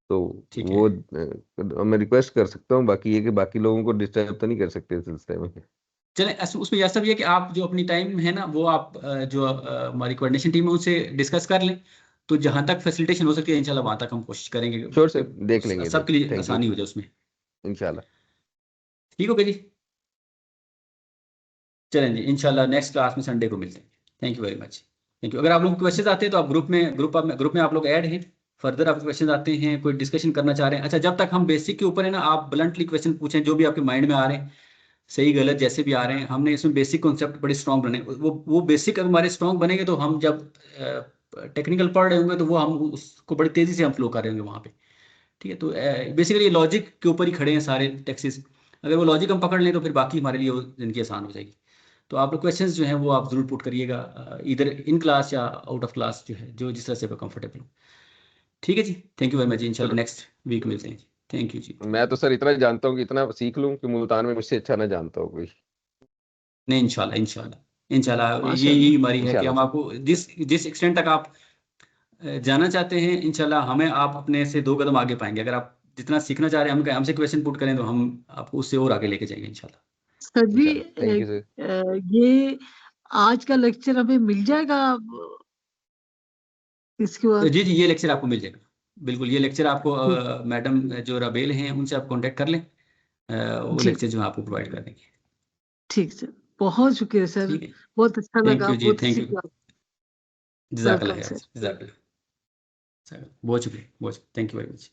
तो ठीक वो है। मैं रिक्वेस्ट कर सकता हूँ, बाकी ये कि बाकी लोगों को डिस्टर्ब तो नहीं कर सकते इस सिलसिले में। चलें उसमें ऐसा भी है कि आप जो अपनी टाइम है ना वो आप जो हमारी कोऑर्डिनेशन टीम है उनसे डिस्कस कर लें। तो जहां तक फैसिलिटेशन हो सकती है इंशाल्लाह वहां तक हम कोशिश करेंगे श्योर कि सर, देख लेंगे सबके लिए थैंक यू आसानी हो जाए उसमें। इंशाल्लाह। ठीक हो गया जी। चलें जी, इंशाल्लाह नेक्स्ट क्लास में संडे को मिलते हैं। Thank you very much. Thank you. अगर आप लोग क्वेश्चन आते हैं तो आप ग्रुप में आप लोग ऐड हैं। फर्दर आपके क्वेश्चन आते हैं, कोई डिस्कशन करना चाह रहे हैं, अच्छा जब तक हम बेसिक के ऊपर है ना आप ब्लंटली क्वेश्चन पूछें जो भी आपके माइंड में आ रहे हैं, सही गलत जैसे भी आ रहे हैं। हमने इसमें बेसिक कॉन्सेप्ट बड़े स्ट्रॉन्ग बने, वो बेसिक अगर हमारे स्ट्रॉन्ग बनेंगे तो हम जब टेक्निकल पढ़ रहे होंगे तो वो हम उसको बड़ी तेजी से हम फ्लो कर रहे होंगे वहाँ पे। ठीक है, तो बेसिकली लॉजिक के ऊपर ही खड़े हैं सारे टेक्सेस। अगर वो लॉजिक हम पकड़ लें तो फिर बाकी हमारे लिए वो जिंदगी आसान हो जाएगी। तो आप लोग क्वेश्चंस जो हैं वो आप जरूर पुट करिएगा, इधर इन क्लास या आउट ऑफ क्लास जो है जो जिस तरह से कंफर्टेबल हो। ठीक है जी, थैंक यू वेरी मच। इंशाल्लाह सर नेक्स्ट वीक मिलते हैं जी। थैंक यू जी। मैं तो सर इतना जानता हूँ कि इतना सीख लूँ कि मुल्तान में मुझसे अच्छा ना जानता हो कोई। नहीं, इंशाल्लाह इंशाल्लाह इंशाल्लाह यही माशाल्लाह। हमारी है कि इंशाल्लाह हम सर। आपको जिस जिस एक्सटेंट तक आप जाना चाहते हैं इंशाल्लाह हमें आप अपने से 2 कदम आगे पाएंगे। अगर आप जितना सीखना चाह रहे हैं हम हमसे क्वेश्चन पुट करें तो हम आपको उससे और आगे लेके जाएंगे इंशाल्लाह। सर जी, इंशाल्लाह थैंक यू सर। ये आज का लेक्चर हमें मिल जाएगा इसके बाद? जी जी, ये लेक्चर आपको मिल जाएगा। बिल्कुल ये लेक्चर आपको ठीक मैडम जो रबेल हैं उनसे आप कांटेक्ट कर लें, वो जी, लेक्चर जो है आपको प्रोवाइड कर देंगे। ठीक सर। बहुत शुक्रिया सर, ठीक है, बहुत अच्छा थैंक लगा, यू जी, बहुत थैंक अच्छी यू। क्लास। जज़ाकल्लाह वेलकम खैर, सर। जज़ाकल्लाह। बहुत शुक्रिया, बहुत थैंक यू वेरी मच।